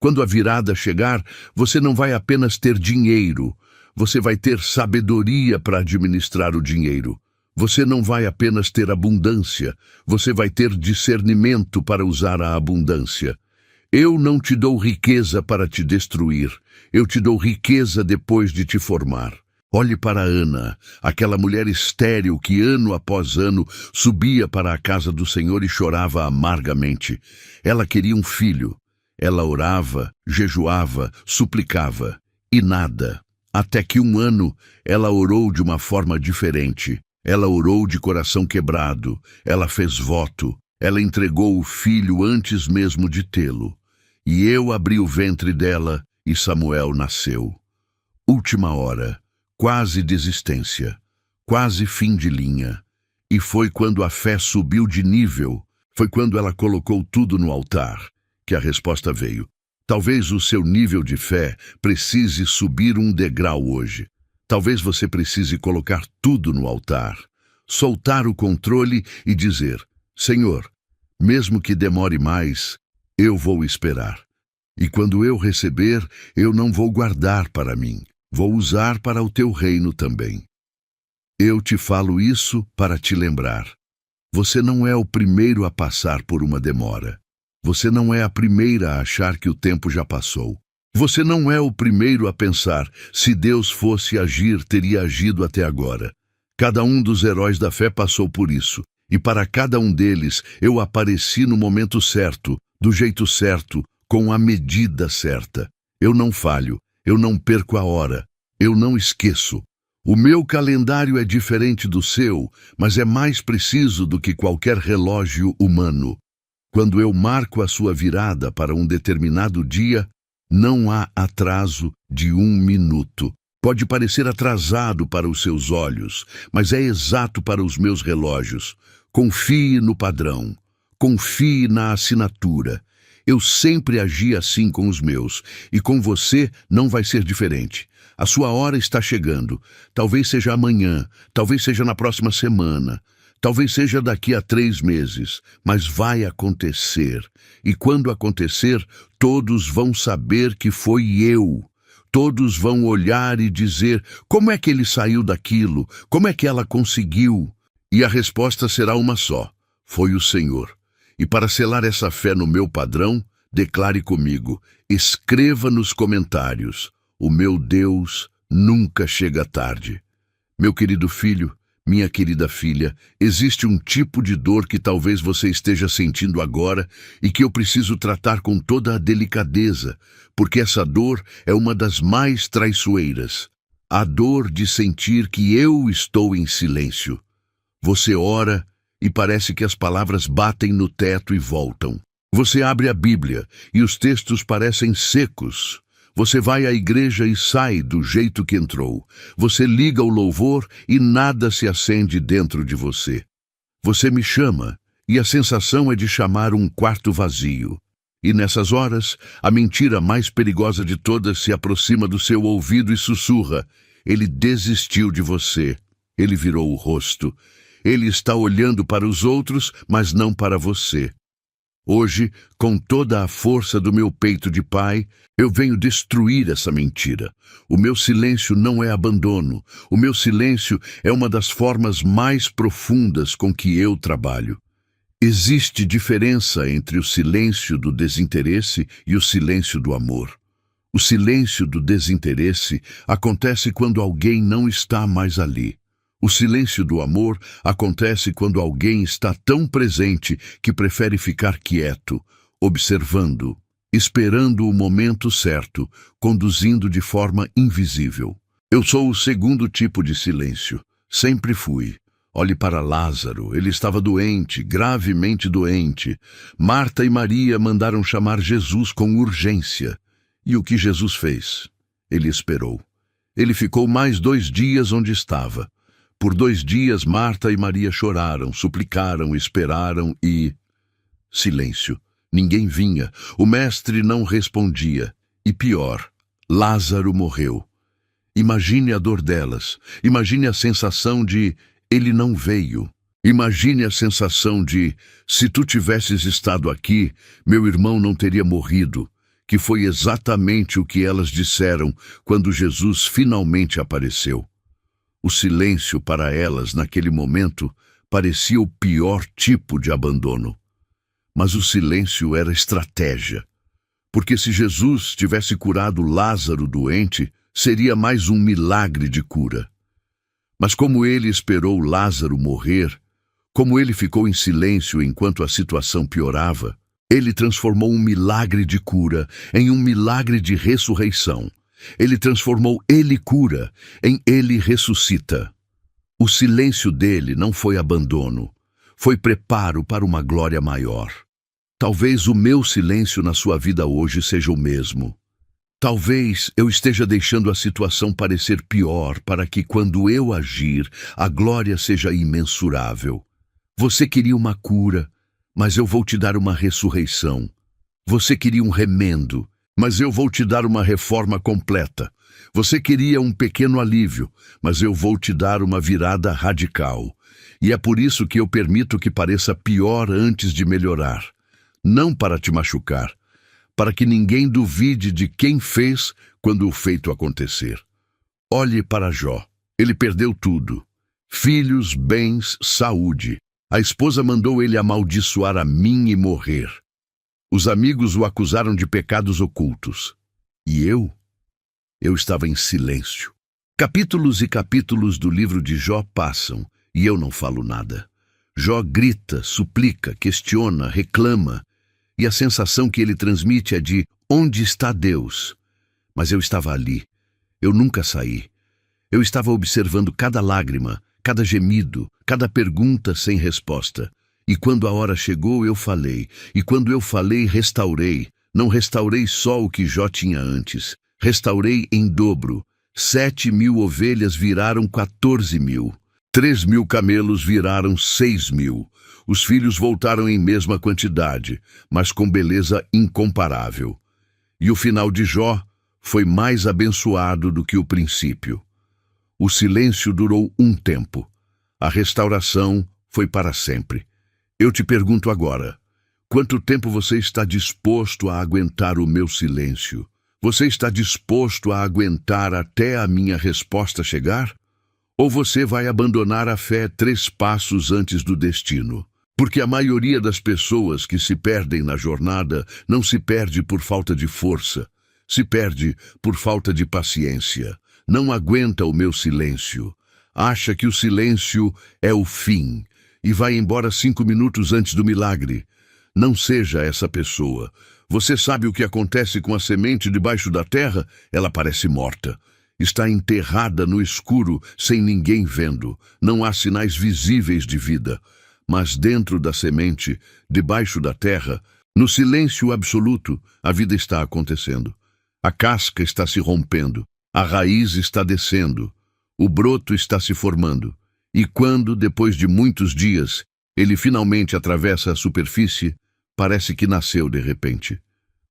Quando a virada chegar, você não vai apenas ter dinheiro, você vai ter sabedoria para administrar o dinheiro. Você não vai apenas ter abundância, você vai ter discernimento para usar a abundância. Eu não te dou riqueza para te destruir, eu te dou riqueza depois de te formar. Olhe para Ana, aquela mulher estéril que ano após ano subia para a casa do Senhor e chorava amargamente. Ela queria um filho. Ela orava, jejuava, suplicava, e nada. Até que um ano ela orou de uma forma diferente. Ela orou de coração quebrado, ela fez voto, ela entregou o filho antes mesmo de tê-lo. E eu abri o ventre dela e Samuel nasceu. Última hora, quase desistência, quase fim de linha. E foi quando a fé subiu de nível, foi quando ela colocou tudo no altar, que a resposta veio. Talvez o seu nível de fé precise subir um degrau hoje. Talvez você precise colocar tudo no altar, soltar o controle e dizer: Senhor, mesmo que demore mais, eu vou esperar. E quando eu receber, eu não vou guardar para mim, vou usar para o teu reino também. Eu te falo isso para te lembrar. Você não é o primeiro a passar por uma demora. Você não é a primeira a achar que o tempo já passou. Você não é o primeiro a pensar, se Deus fosse agir, teria agido até agora. Cada um dos heróis da fé passou por isso, e para cada um deles eu apareci no momento certo, do jeito certo, com a medida certa. Eu não falho, eu não perco a hora, eu não esqueço. O meu calendário é diferente do seu, mas é mais preciso do que qualquer relógio humano. Quando eu marco a sua virada para um determinado dia, não há atraso de 1 minuto. Pode parecer atrasado para os seus olhos, mas é exato para os meus relógios. Confie no padrão. Confie na assinatura. Eu sempre agi assim com os meus, e com você não vai ser diferente. A sua hora está chegando. Talvez seja amanhã, talvez seja na próxima semana, talvez seja daqui a 3 meses, mas vai acontecer. E quando acontecer, todos vão saber que foi eu. Todos vão olhar e dizer: como é que ele saiu daquilo? Como é que ela conseguiu? E a resposta será uma só: foi o Senhor. E para selar essa fé no meu padrão, declare comigo, escreva nos comentários: o meu Deus nunca chega tarde. Meu querido filho, minha querida filha, existe um tipo de dor que talvez você esteja sentindo agora e que eu preciso tratar com toda a delicadeza, porque essa dor é uma das mais traiçoeiras. A dor de sentir que eu estou em silêncio. Você ora e parece que as palavras batem no teto e voltam. Você abre a Bíblia e os textos parecem secos. Você vai à igreja e sai do jeito que entrou. Você liga o louvor e nada se acende dentro de você. Você me chama e a sensação é de chamar um quarto vazio. E nessas horas, a mentira mais perigosa de todas se aproxima do seu ouvido e sussurra: ele desistiu de você. Ele virou o rosto. Ele está olhando para os outros, mas não para você. Hoje, com toda a força do meu peito de pai, eu venho destruir essa mentira. O meu silêncio não é abandono. O meu silêncio é uma das formas mais profundas com que eu trabalho. Existe diferença entre o silêncio do desinteresse e o silêncio do amor. O silêncio do desinteresse acontece quando alguém não está mais ali. O silêncio do amor acontece quando alguém está tão presente que prefere ficar quieto, observando, esperando o momento certo, conduzindo de forma invisível. Eu sou o segundo tipo de silêncio. Sempre fui. Olhe para Lázaro. Ele estava doente, gravemente doente. Marta e Maria mandaram chamar Jesus com urgência. E o que Jesus fez? Ele esperou. Ele ficou mais 2 dias onde estava. Por 2 dias, Marta e Maria choraram, suplicaram, esperaram e... silêncio. Ninguém vinha. O mestre não respondia. E pior, Lázaro morreu. Imagine a dor delas. Imagine a sensação de ele não veio. Imagine a sensação de se tu tivesses estado aqui, meu irmão não teria morrido, que foi exatamente o que elas disseram quando Jesus finalmente apareceu. O silêncio para elas, naquele momento, parecia o pior tipo de abandono. Mas o silêncio era estratégia, porque se Jesus tivesse curado Lázaro doente, seria mais um milagre de cura. Mas como ele esperou Lázaro morrer, como ele ficou em silêncio enquanto a situação piorava, ele transformou um milagre de cura em um milagre de ressurreição. Ele transformou ele cura em ele ressuscita. O silêncio dele não foi abandono, foi preparo para uma glória maior. Talvez o meu silêncio na sua vida hoje seja o mesmo. Talvez eu esteja deixando a situação parecer pior para que, quando eu agir, a glória seja imensurável. Você queria uma cura, mas eu vou te dar uma ressurreição. Você queria um remendo, mas eu vou te dar uma reforma completa. Você queria um pequeno alívio, mas eu vou te dar uma virada radical. E é por isso que eu permito que pareça pior antes de melhorar. Não para te machucar, para que ninguém duvide de quem fez quando o feito acontecer. Olhe para Jó. Ele perdeu tudo: filhos, bens, saúde. A esposa mandou ele amaldiçoar a mim e morrer. Os amigos o acusaram de pecados ocultos. E eu estava em silêncio. Capítulos e capítulos do livro de Jó passam, e eu não falo nada. Jó grita, suplica, questiona, reclama, e a sensação que ele transmite é de: onde está Deus? Mas eu estava ali. Eu nunca saí. Eu estava observando cada lágrima, cada gemido, cada pergunta sem resposta. E quando a hora chegou, eu falei. E quando eu falei, restaurei. Não restaurei só o que Jó tinha antes. Restaurei em dobro. 7.000 ovelhas viraram 14.000. 3.000 camelos viraram 6.000. Os filhos voltaram em mesma quantidade, mas com beleza incomparável. E o final de Jó foi mais abençoado do que o princípio. O silêncio durou um tempo. A restauração foi para sempre. Eu te pergunto agora: quanto tempo você está disposto a aguentar o meu silêncio? Você está disposto a aguentar até a minha resposta chegar? Ou você vai abandonar a fé 3 passos antes do destino? Porque a maioria das pessoas que se perdem na jornada não se perde por falta de força, se perde por falta de paciência. Não aguenta o meu silêncio. Acha que o silêncio é o fim e vai embora 5 minutos antes do milagre. Não seja essa pessoa. Você sabe o que acontece com a semente debaixo da terra? Ela parece morta. Está enterrada no escuro, sem ninguém vendo. Não há sinais visíveis de vida. Mas dentro da semente, debaixo da terra, no silêncio absoluto, a vida está acontecendo. A casca está se rompendo. A raiz está descendo. O broto está se formando. E quando, depois de muitos dias, ele finalmente atravessa a superfície, parece que nasceu de repente.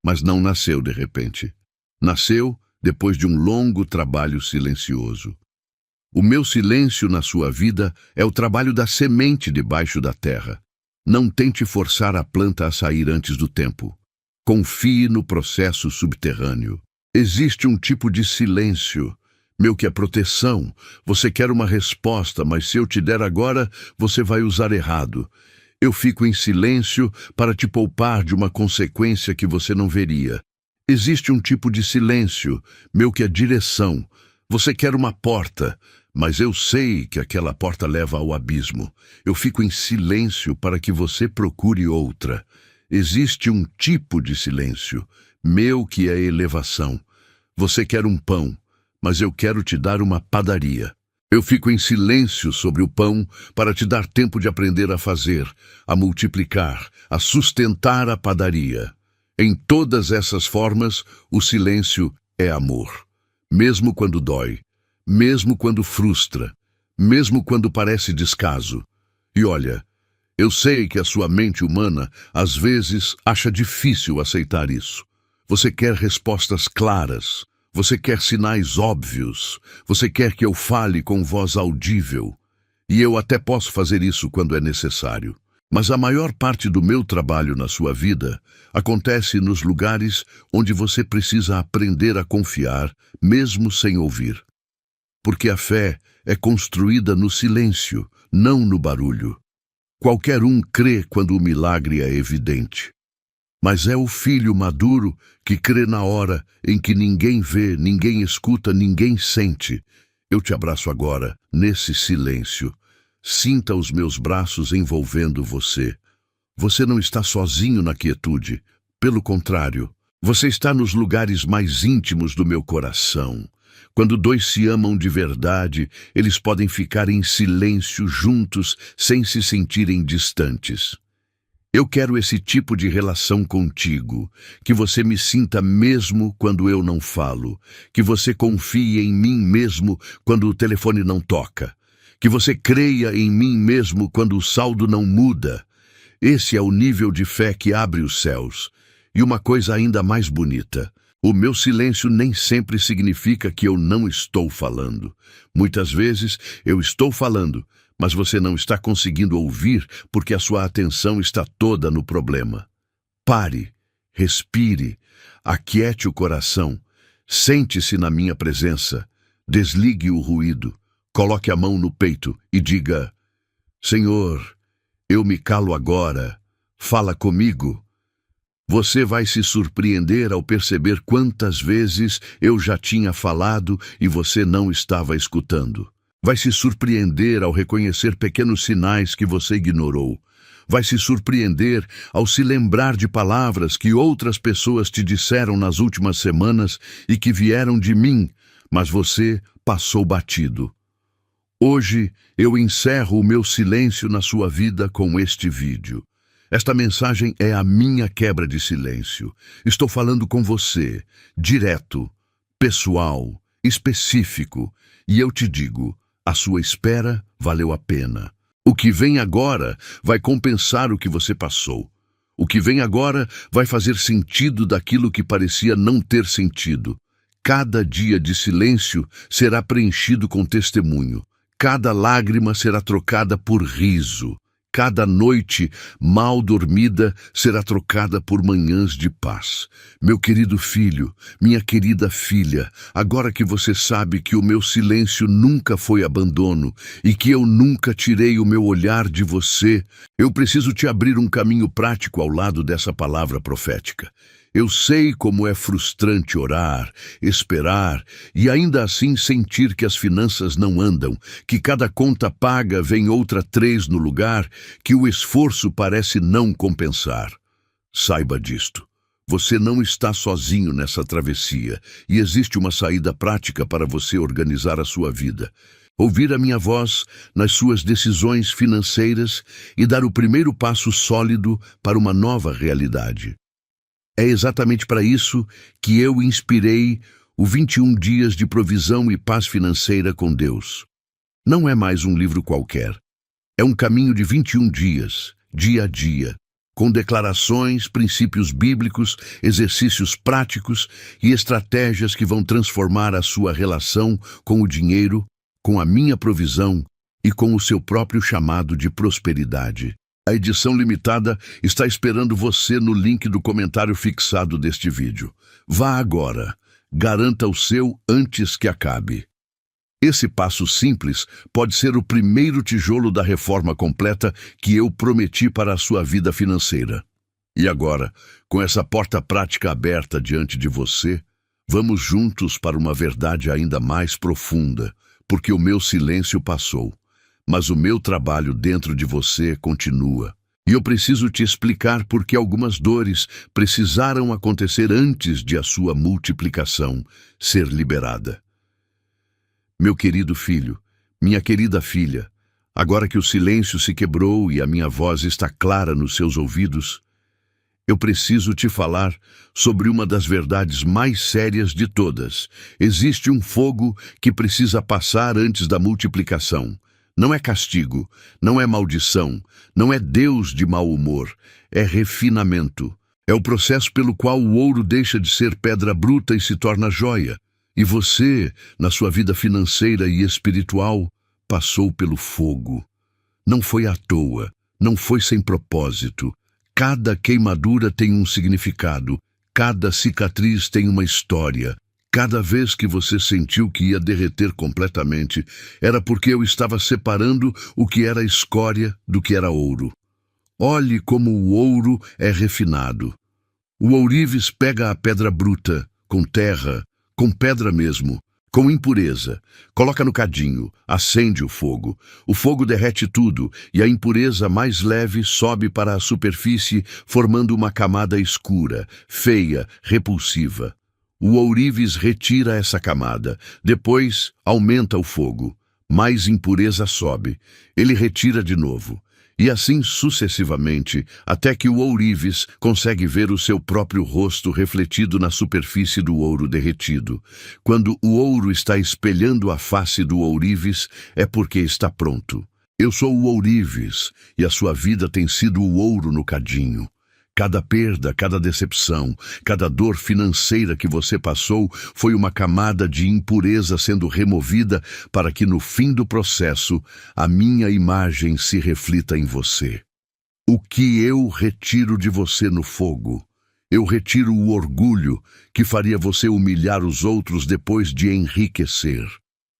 Mas não nasceu de repente. Nasceu depois de um longo trabalho silencioso. O meu silêncio na sua vida é o trabalho da semente debaixo da terra. Não tente forçar a planta a sair antes do tempo. Confie no processo subterrâneo. Existe um tipo de silêncio, meu, que é proteção. Você quer uma resposta, mas se eu te der agora, você vai usar errado. Eu fico em silêncio para te poupar de uma consequência que você não veria. Existe um tipo de silêncio, meu, que é direção. Você quer uma porta, mas eu sei que aquela porta leva ao abismo. Eu fico em silêncio para que você procure outra. Existe um tipo de silêncio, meu, que é elevação. Você quer um pão, mas eu quero te dar uma padaria. Eu fico em silêncio sobre o pão para te dar tempo de aprender a fazer, a multiplicar, a sustentar a padaria. Em todas essas formas, o silêncio é amor. Mesmo quando dói, mesmo quando frustra, mesmo quando parece descaso. E olha, eu sei que a sua mente humana, às vezes, acha difícil aceitar isso. Você quer respostas claras. Você quer sinais óbvios. Você quer que eu fale com voz audível. E eu até posso fazer isso quando é necessário. Mas a maior parte do meu trabalho na sua vida acontece nos lugares onde você precisa aprender a confiar, mesmo sem ouvir. Porque a fé é construída no silêncio, não no barulho. Qualquer um crê quando o milagre é evidente. Mas é o filho maduro que crê na hora em que ninguém vê, ninguém escuta, ninguém sente. Eu te abraço agora, nesse silêncio. Sinta os meus braços envolvendo você. Você não está sozinho na quietude. Pelo contrário, você está nos lugares mais íntimos do meu coração. Quando dois se amam de verdade, eles podem ficar em silêncio juntos, sem se sentirem distantes. Eu quero esse tipo de relação contigo, que você me sinta mesmo quando eu não falo, que você confie em mim mesmo quando o telefone não toca, que você creia em mim mesmo quando o saldo não muda. Esse é o nível de fé que abre os céus. E uma coisa ainda mais bonita: o meu silêncio nem sempre significa que eu não estou falando. Muitas vezes eu estou falando, mas você não está conseguindo ouvir porque a sua atenção está toda no problema. Pare, respire, aquiete o coração, sente-se na minha presença, desligue o ruído, coloque a mão no peito e diga: Senhor, eu me calo agora, fala comigo. Você vai se surpreender ao perceber quantas vezes eu já tinha falado e você não estava escutando. Vai se surpreender ao reconhecer pequenos sinais que você ignorou. Vai se surpreender ao se lembrar de palavras que outras pessoas te disseram nas últimas semanas e que vieram de mim, mas você passou batido. Hoje eu encerro o meu silêncio na sua vida com este vídeo. Esta mensagem é a minha quebra de silêncio. Estou falando com você, direto, pessoal, específico, e eu te digo: a sua espera valeu a pena. O que vem agora vai compensar o que você passou. O que vem agora vai fazer sentido daquilo que parecia não ter sentido. Cada dia de silêncio será preenchido com testemunho. Cada lágrima será trocada por riso. Cada noite mal dormida será trocada por manhãs de paz. Meu querido filho, minha querida filha, agora que você sabe que o meu silêncio nunca foi abandono e que eu nunca tirei o meu olhar de você, eu preciso te abrir um caminho prático ao lado dessa palavra profética. Eu sei como é frustrante orar, esperar e ainda assim sentir que as finanças não andam, que cada conta paga vem outra 3 no lugar, que o esforço parece não compensar. Saiba disto. Você não está sozinho nessa travessia e existe uma saída prática para você organizar a sua vida. Ouvir a minha voz nas suas decisões financeiras e dar o primeiro passo sólido para uma nova realidade. É exatamente para isso que eu inspirei o 21 Dias de Provisão e Paz Financeira com Deus. Não é mais um livro qualquer. É um caminho de 21 dias, dia a dia, com declarações, princípios bíblicos, exercícios práticos e estratégias que vão transformar a sua relação com o dinheiro, com a minha provisão e com o seu próprio chamado de prosperidade. A edição limitada está esperando você no link do comentário fixado deste vídeo. Vá agora, garanta o seu antes que acabe. Esse passo simples pode ser o primeiro tijolo da reforma completa que eu prometi para a sua vida financeira. E agora, com essa porta prática aberta diante de você, vamos juntos para uma verdade ainda mais profunda, porque o meu silêncio passou. Mas o meu trabalho dentro de você continua. E eu preciso te explicar por que algumas dores precisaram acontecer antes de a sua multiplicação ser liberada. Meu querido filho, minha querida filha, agora que o silêncio se quebrou e a minha voz está clara nos seus ouvidos, eu preciso te falar sobre uma das verdades mais sérias de todas. Existe um fogo que precisa passar antes da multiplicação. Não é castigo, não é maldição, não é Deus de mau humor, é refinamento. É o processo pelo qual o ouro deixa de ser pedra bruta e se torna joia, E você, na sua vida financeira e espiritual, passou pelo fogo. Não foi à toa, não foi sem propósito. Cada queimadura tem um significado, cada cicatriz tem uma história. Cada vez que você sentiu que ia derreter completamente, era porque eu estava separando o que era escória do que era ouro. Olhe como o ouro é refinado. O ourives pega a pedra bruta, com terra, com pedra mesmo, com impureza, coloca no cadinho, acende o fogo derrete tudo e a impureza mais leve sobe para a superfície, formando uma camada escura, feia, repulsiva. O ourives retira essa camada, depois aumenta o fogo, mais impureza sobe, ele retira de novo. E assim sucessivamente, até que o ourives consegue ver o seu próprio rosto refletido na superfície do ouro derretido. Quando o ouro está espelhando a face do ourives, é porque está pronto. Eu sou o ourives, e a sua vida tem sido o ouro no cadinho. Cada perda, cada decepção, cada dor financeira que você passou foi uma camada de impureza sendo removida para que no fim do processo a minha imagem se reflita em você. O que eu retiro de você no fogo? Eu retiro o orgulho que faria você humilhar os outros depois de enriquecer.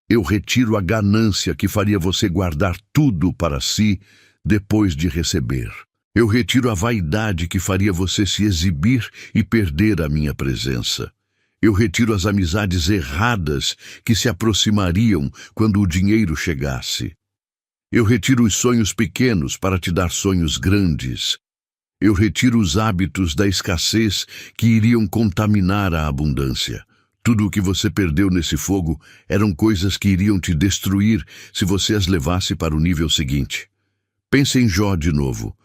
Eu retiro a ganância que faria você guardar tudo para si depois de receber. Eu retiro a vaidade que faria você se exibir e perder a minha presença. Eu retiro as amizades erradas que se aproximariam quando o dinheiro chegasse. Eu retiro os sonhos pequenos para te dar sonhos grandes. Eu retiro os hábitos da escassez que iriam contaminar a abundância. Tudo o que você perdeu nesse fogo eram coisas que iriam te destruir se você as levasse para o nível seguinte. Pense em Jó de novo.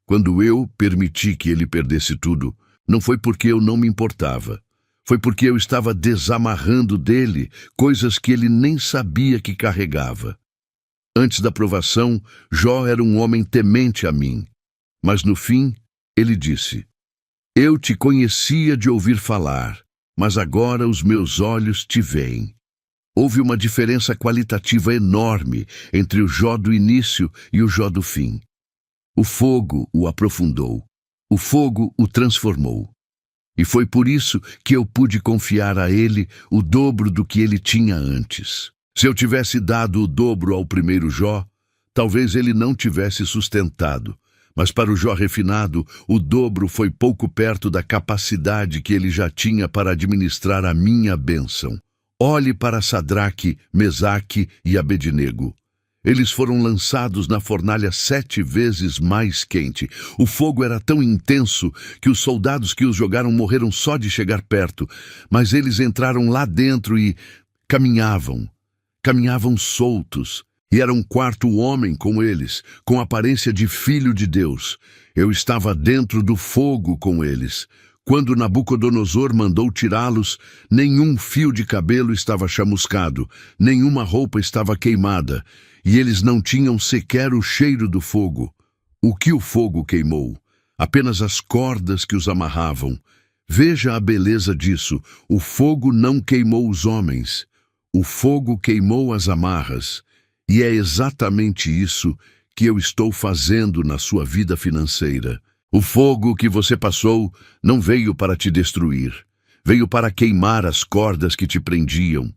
Quando eu permiti que ele perdesse tudo, não foi porque eu não me importava. Foi porque eu estava desamarrando dele coisas que ele nem sabia que carregava. Antes da provação, Jó era um homem temente a mim. Mas no fim, ele disse: Eu te conhecia de ouvir falar, mas agora os meus olhos te veem. Houve uma diferença qualitativa enorme entre o Jó do início e o Jó do fim. O fogo o aprofundou. O fogo o transformou. E foi por isso que eu pude confiar a ele o dobro do que ele tinha antes. Se eu tivesse dado o dobro ao primeiro Jó, talvez ele não tivesse sustentado. Mas para o Jó refinado, o dobro foi pouco perto da capacidade que ele já tinha para administrar a minha bênção. Olhe para Sadraque, Mesaque e Abednego. Eles foram lançados na fornalha 7 vezes mais quente. O fogo era tão intenso que os soldados que os jogaram morreram só de chegar perto. Mas eles entraram lá dentro e caminhavam soltos. E era um quarto homem com eles, com aparência de filho de Deus. Eu estava dentro do fogo com eles. Quando Nabucodonosor mandou tirá-los, nenhum fio de cabelo estava chamuscado, nenhuma roupa estava queimada, e eles não tinham sequer o cheiro do fogo. O que o fogo queimou? Apenas as cordas que os amarravam. Veja a beleza disso. O fogo não queimou os homens. O fogo queimou as amarras. E é exatamente isso que eu estou fazendo na sua vida financeira. O fogo que você passou não veio para te destruir. Veio para queimar as cordas que te prendiam.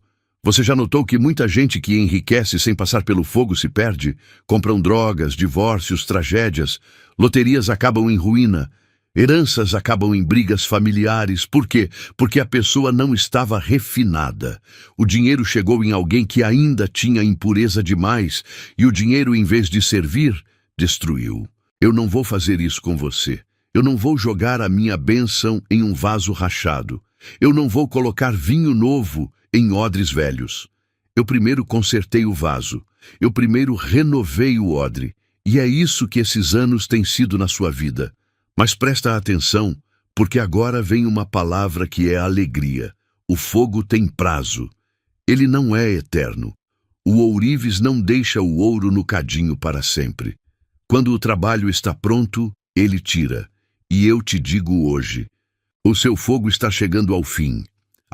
Você já notou que muita gente que enriquece sem passar pelo fogo se perde? Compram drogas, divórcios, tragédias. Loterias acabam em ruína. Heranças acabam em brigas familiares. Por quê? Porque a pessoa não estava refinada. O dinheiro chegou em alguém que ainda tinha impureza demais, e o dinheiro, em vez de servir, destruiu. Eu não vou fazer isso com você. Eu não vou jogar a minha bênção em um vaso rachado. Eu não vou colocar vinho novo em odres velhos. Eu primeiro consertei o vaso. Eu primeiro renovei o odre. E é isso que esses anos têm sido na sua vida. Mas presta atenção, porque agora vem uma palavra que é alegria. O fogo tem prazo. Ele não é eterno. O ourives não deixa o ouro no cadinho para sempre. Quando o trabalho está pronto, ele tira. E eu te digo hoje, o seu fogo está chegando ao fim.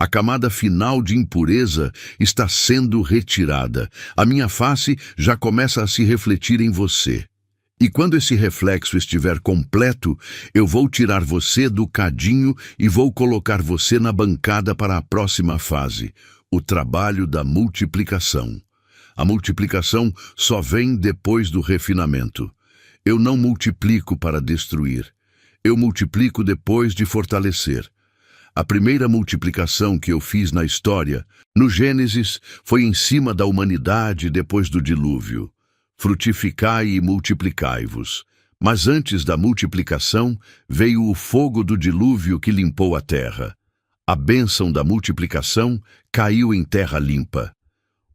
A camada final de impureza está sendo retirada. A minha face já começa a se refletir em você. E quando esse reflexo estiver completo, eu vou tirar você do cadinho e vou colocar você na bancada para a próxima fase, o trabalho da multiplicação. A multiplicação só vem depois do refinamento. Eu não multiplico para destruir. Eu multiplico depois de fortalecer. A primeira multiplicação que eu fiz na história, no Gênesis, foi em cima da humanidade depois do dilúvio. Frutificai e multiplicai-vos. Mas antes da multiplicação, veio o fogo do dilúvio que limpou a terra. A bênção da multiplicação caiu em terra limpa.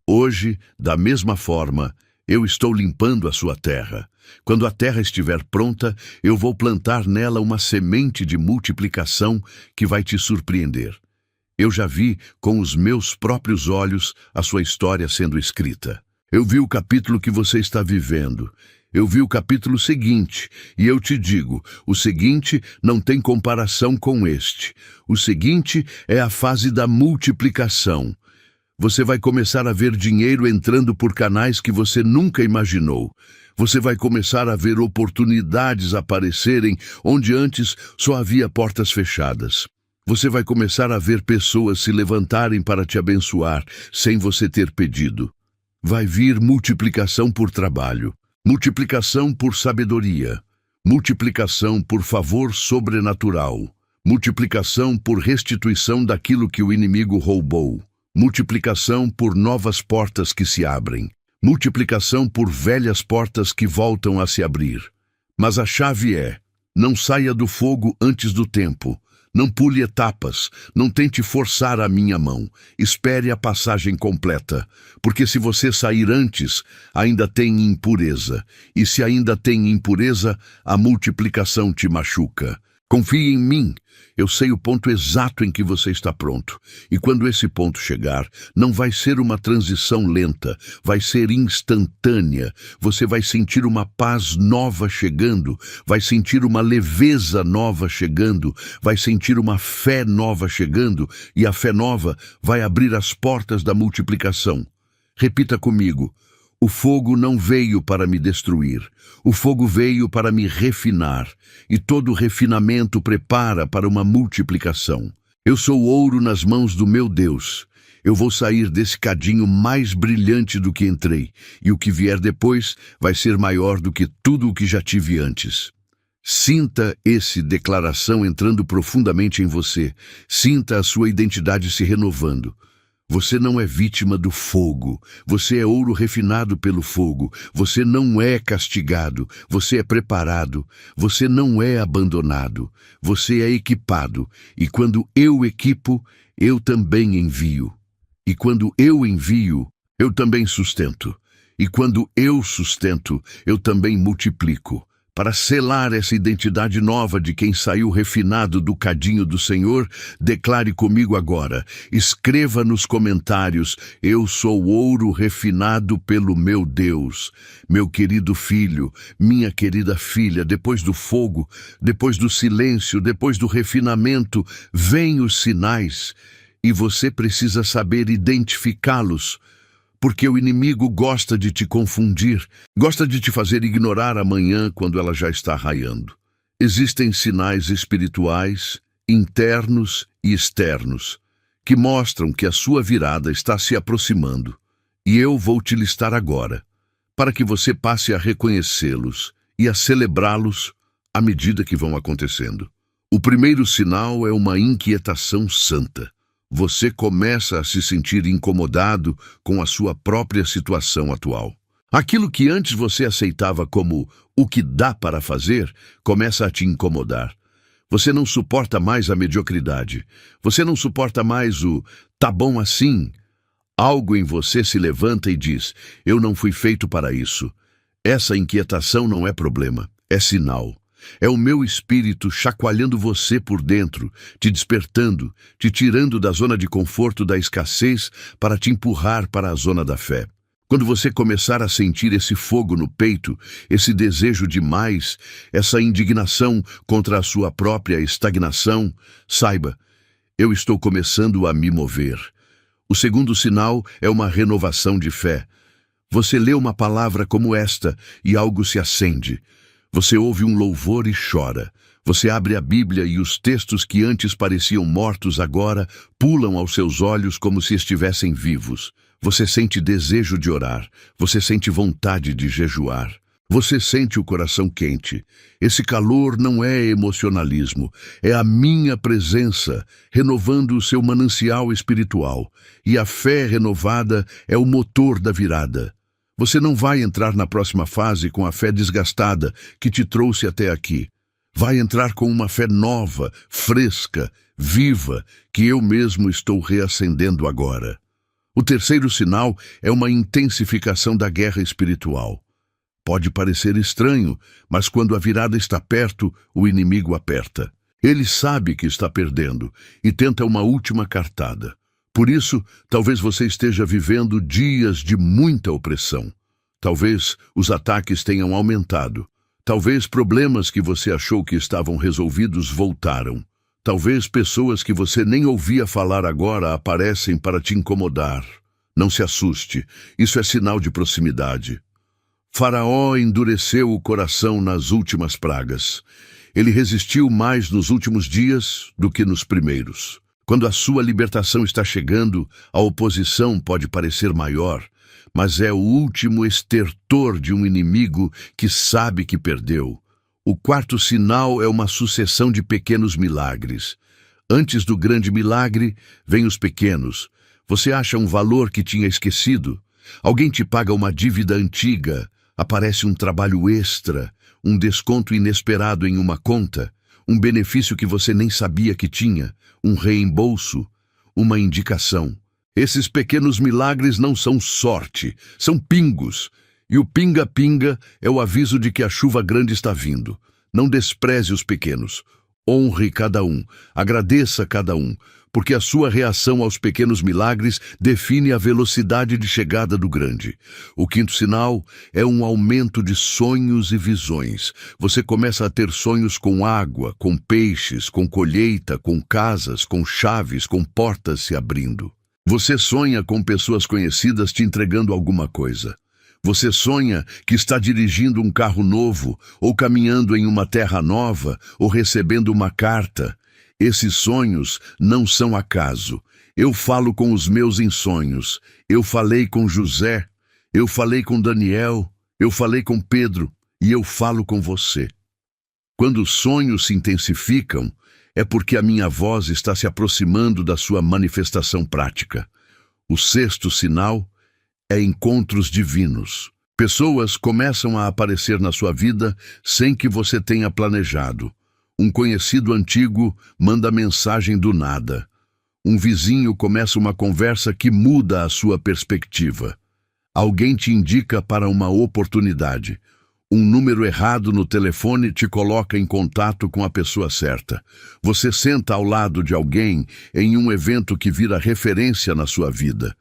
Hoje, da mesma forma, eu estou limpando a sua terra. Quando a terra estiver pronta, eu vou plantar nela uma semente de multiplicação que vai te surpreender. Eu já vi com os meus próprios olhos a sua história sendo escrita. Eu vi o capítulo que você está vivendo. Eu vi o capítulo seguinte, e eu te digo, o seguinte não tem comparação com este. O seguinte é a fase da multiplicação. Você vai começar a ver dinheiro entrando por canais que você nunca imaginou. Você vai começar a ver oportunidades aparecerem onde antes só havia portas fechadas. Você vai começar a ver pessoas se levantarem para te abençoar sem você ter pedido. Vai vir multiplicação por trabalho, multiplicação por sabedoria, multiplicação por favor sobrenatural, multiplicação por restituição daquilo que o inimigo roubou, multiplicação por novas portas que se abrem, multiplicação por velhas portas que voltam a se abrir. Mas a chave é: não saia do fogo antes do tempo. Não pule etapas, não tente forçar a minha mão. Espere a passagem completa, porque se você sair antes, ainda tem impureza. E se ainda tem impureza, a multiplicação te machuca. Confie em mim. Eu sei o ponto exato em que você está pronto. E quando esse ponto chegar, não vai ser uma transição lenta, vai ser instantânea. Você vai sentir uma paz nova chegando, vai sentir uma leveza nova chegando, vai sentir uma fé nova chegando, e a fé nova vai abrir as portas da multiplicação. Repita comigo: o fogo não veio para me destruir, o fogo veio para me refinar, e todo refinamento prepara para uma multiplicação. Eu sou ouro nas mãos do meu Deus. Eu vou sair desse cadinho mais brilhante do que entrei, e o que vier depois vai ser maior do que tudo o que já tive antes. Sinta essa declaração entrando profundamente em você. Sinta a sua identidade se renovando. Você não é vítima do fogo. Você é ouro refinado pelo fogo. Você não é castigado. Você é preparado. Você não é abandonado. Você é equipado. E quando eu equipo, eu também envio. E quando eu envio, eu também sustento. E quando eu sustento, eu também multiplico. Para selar essa identidade nova de quem saiu refinado do cadinho do Senhor, declare comigo agora. Escreva nos comentários: eu sou ouro refinado pelo meu Deus. Meu querido filho, minha querida filha, depois do fogo, depois do silêncio, depois do refinamento, vêm os sinais. E você precisa saber identificá-los. Porque o inimigo gosta de te confundir, gosta de te fazer ignorar a manhã quando ela já está raiando. Existem sinais espirituais, internos e externos, que mostram que a sua virada está se aproximando. E eu vou te listar agora, para que você passe a reconhecê-los e a celebrá-los à medida que vão acontecendo. O primeiro sinal é uma inquietação santa. Você começa a se sentir incomodado com a sua própria situação atual. Aquilo que antes você aceitava como o que dá para fazer, começa a te incomodar. Você não suporta mais a mediocridade. Você não suporta mais o "tá bom assim". Algo em você se levanta e diz: eu não fui feito para isso. Essa inquietação não é problema, é sinal. É o meu espírito chacoalhando você por dentro, te despertando, te tirando da zona de conforto da escassez para te empurrar para a zona da fé. Quando você começar a sentir esse fogo no peito, esse desejo de mais, essa indignação contra a sua própria estagnação, saiba, Eu estou começando a me mover. O segundo sinal é uma renovação de fé. Você lê uma palavra como esta e algo se acende. Você ouve um louvor e chora. Você abre a Bíblia e os textos que antes pareciam mortos agora pulam aos seus olhos como se estivessem vivos. Você sente desejo de orar. Você sente vontade de jejuar. Você sente o coração quente. Esse calor não é emocionalismo, é a minha presença renovando o seu manancial espiritual. E a fé renovada é o motor da virada. Você não vai entrar na próxima fase com a fé desgastada que te trouxe até aqui. Vai entrar com uma fé nova, fresca, viva, que eu mesmo estou reacendendo agora. O terceiro sinal é uma intensificação da guerra espiritual. Pode parecer estranho, mas quando a virada está perto, o inimigo aperta. Ele sabe que está perdendo e tenta uma última cartada. Por isso, talvez você esteja vivendo dias de muita opressão. Talvez os ataques tenham aumentado. Talvez problemas que você achou que estavam resolvidos voltaram. Talvez pessoas que você nem ouvia falar agora aparecem para te incomodar. Não se assuste, isso é sinal de proximidade. Faraó endureceu o coração nas últimas pragas. Ele resistiu mais nos últimos dias do que nos primeiros. Quando a sua libertação está chegando, a oposição pode parecer maior, mas é o último estertor de um inimigo que sabe que perdeu. O quarto sinal é uma sucessão de pequenos milagres. Antes do grande milagre, vêm os pequenos. Você acha um valor que tinha esquecido? Alguém te paga uma dívida antiga. Aparece um trabalho extra, um desconto inesperado em uma conta, um benefício que você nem sabia que tinha, um reembolso, uma indicação. Esses pequenos milagres não são sorte, são pingos. E o pinga-pinga é o aviso de que a chuva grande está vindo. Não despreze os pequenos. Honre cada um, agradeça cada um, porque a sua reação aos pequenos milagres define a velocidade de chegada do grande. O quinto sinal é um aumento de sonhos e visões. Você começa a ter sonhos com água, com peixes, com colheita, com casas, com chaves, com portas se abrindo. Você sonha com pessoas conhecidas te entregando alguma coisa. Você sonha que está dirigindo um carro novo, ou caminhando em uma terra nova, ou recebendo uma carta. Esses sonhos não são acaso. Eu falo com os meus em sonhos. Eu falei com José, eu falei com Daniel, eu falei com Pedro e eu falo com você. Quando os sonhos se intensificam, é porque a minha voz está se aproximando da sua manifestação prática. O sexto sinal é encontros divinos. Pessoas começam a aparecer na sua vida sem que você tenha planejado. Um conhecido antigo manda mensagem do nada. Um vizinho começa uma conversa que muda a sua perspectiva. Alguém te indica para uma oportunidade. Um número errado no telefone te coloca em contato com a pessoa certa. Você senta ao lado de alguém em um evento que vira referência na sua vida.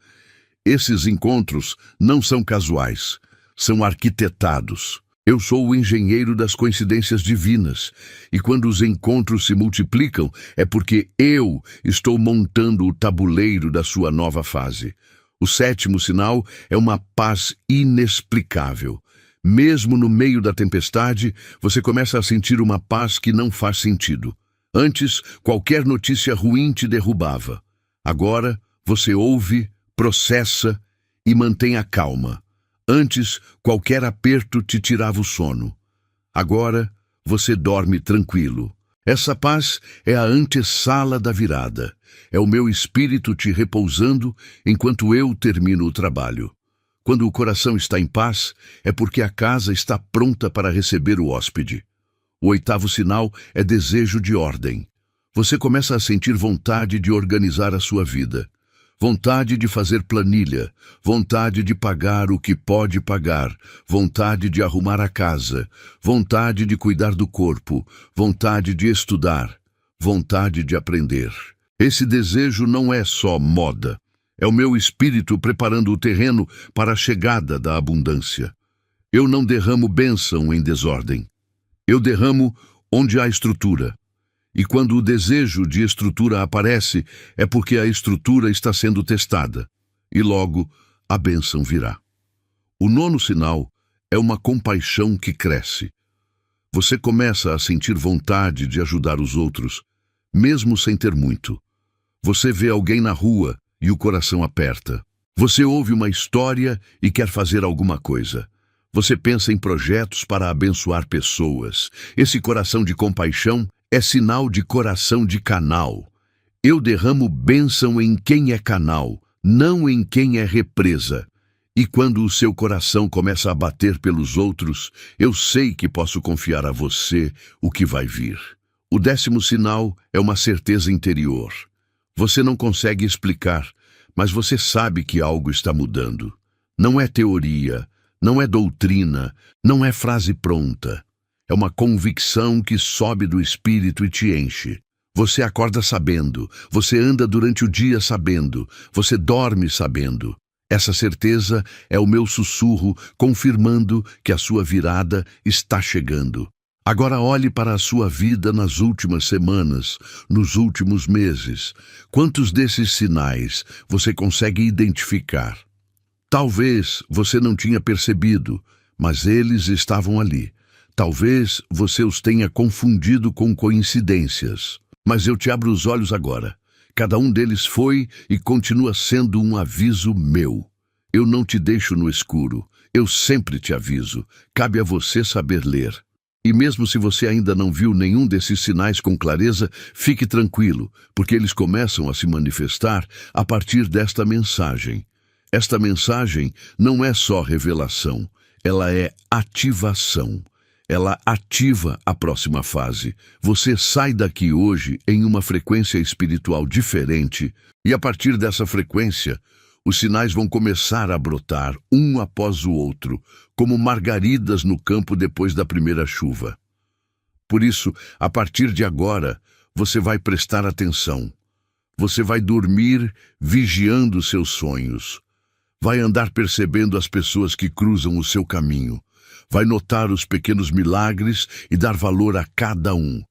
Esses encontros não são casuais, são arquitetados. Eu sou o engenheiro das coincidências divinas, e quando os encontros se multiplicam, é porque eu estou montando o tabuleiro da sua nova fase. O sétimo sinal é uma paz inexplicável. Mesmo no meio da tempestade, você começa a sentir uma paz que não faz sentido. Antes, qualquer notícia ruim te derrubava. Agora, você ouve, processa e mantém a calma. Antes, qualquer aperto te tirava o sono. Agora, você dorme tranquilo. Essa paz é a antessala da virada. É o meu espírito te repousando enquanto eu termino o trabalho. Quando o coração está em paz, é porque a casa está pronta para receber o hóspede. O oitavo sinal é desejo de ordem. Você começa a sentir vontade de organizar a sua vida. Vontade de fazer planilha, vontade de pagar o que pode pagar, vontade de arrumar a casa, vontade de cuidar do corpo, vontade de estudar, vontade de aprender. Esse desejo não é só moda, é o meu espírito preparando o terreno para a chegada da abundância. Eu não derramo bênção em desordem. Eu derramo onde há estrutura. E quando o desejo de estrutura aparece, é porque a estrutura está sendo testada. E logo, a bênção virá. O nono sinal é uma compaixão que cresce. Você começa a sentir vontade de ajudar os outros, mesmo sem ter muito. Você vê alguém na rua e o coração aperta. Você ouve uma história e quer fazer alguma coisa. Você pensa em projetos para abençoar pessoas. Esse coração de compaixão é sinal de coração de canal. Eu derramo bênção em quem é canal, não em quem é represa. E quando o seu coração começa a bater pelos outros, eu sei que posso confiar a você o que vai vir. O 10º sinal é uma certeza interior. Você não consegue explicar, mas você sabe que algo está mudando. Não é teoria, não é doutrina, não é frase pronta. É uma convicção que sobe do espírito e te enche. Você acorda sabendo, você anda durante o dia sabendo, você dorme sabendo. Essa certeza é o meu sussurro confirmando que a sua virada está chegando. Agora olhe para a sua vida nas últimas semanas, nos últimos meses. Quantos desses sinais você consegue identificar? Talvez você não tinha percebido, mas eles estavam ali. Talvez você os tenha confundido com coincidências. Mas eu te abro os olhos agora. Cada um deles foi e continua sendo um aviso meu. Eu não te deixo no escuro. Eu sempre te aviso. Cabe a você saber ler. E mesmo se você ainda não viu nenhum desses sinais com clareza, fique tranquilo, porque eles começam a se manifestar a partir desta mensagem. Esta mensagem não é só revelação, ela é ativação. Ela ativa a próxima fase. Você sai daqui hoje em uma frequência espiritual diferente e a partir dessa frequência, os sinais vão começar a brotar, um após o outro, como margaridas no campo depois da primeira chuva. Por isso, a partir de agora, você vai prestar atenção. Você vai dormir vigiando seus sonhos. Vai andar percebendo as pessoas que cruzam o seu caminho. Vai notar os pequenos milagres e dar valor a cada um.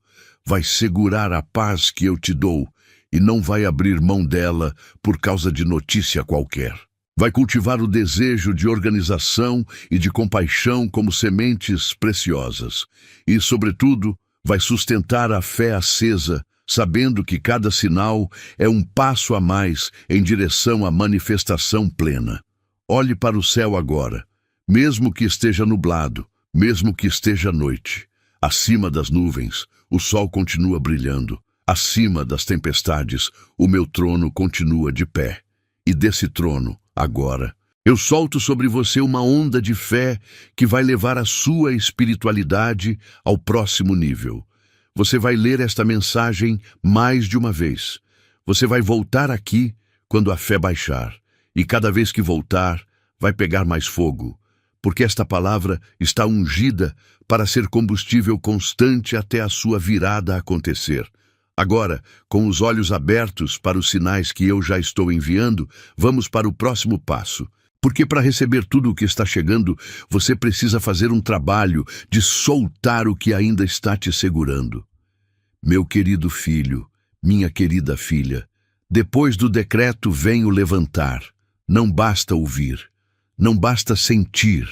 Vai segurar a paz que eu te dou e não vai abrir mão dela por causa de notícia qualquer. Vai cultivar o desejo de organização e de compaixão como sementes preciosas. E, sobretudo, vai sustentar a fé acesa, sabendo que cada sinal é um passo a mais em direção à manifestação plena. Olhe para o céu agora, mesmo que esteja nublado, mesmo que esteja noite. Acima das nuvens, o sol continua brilhando. Acima das tempestades, o meu trono continua de pé. E desse trono, agora, eu solto sobre você uma onda de fé que vai levar a sua espiritualidade ao próximo nível. Você vai ler esta mensagem mais de uma vez. Você vai voltar aqui quando a fé baixar. E cada vez que voltar, vai pegar mais fogo. Porque esta palavra está ungida para ser combustível constante até a sua virada acontecer. Agora, com os olhos abertos para os sinais que eu já estou enviando, vamos para o próximo passo. Porque para receber tudo o que está chegando, você precisa fazer um trabalho de soltar o que ainda está te segurando. Meu querido filho, minha querida filha, depois do decreto vem o levantar. Não basta ouvir, não basta sentir,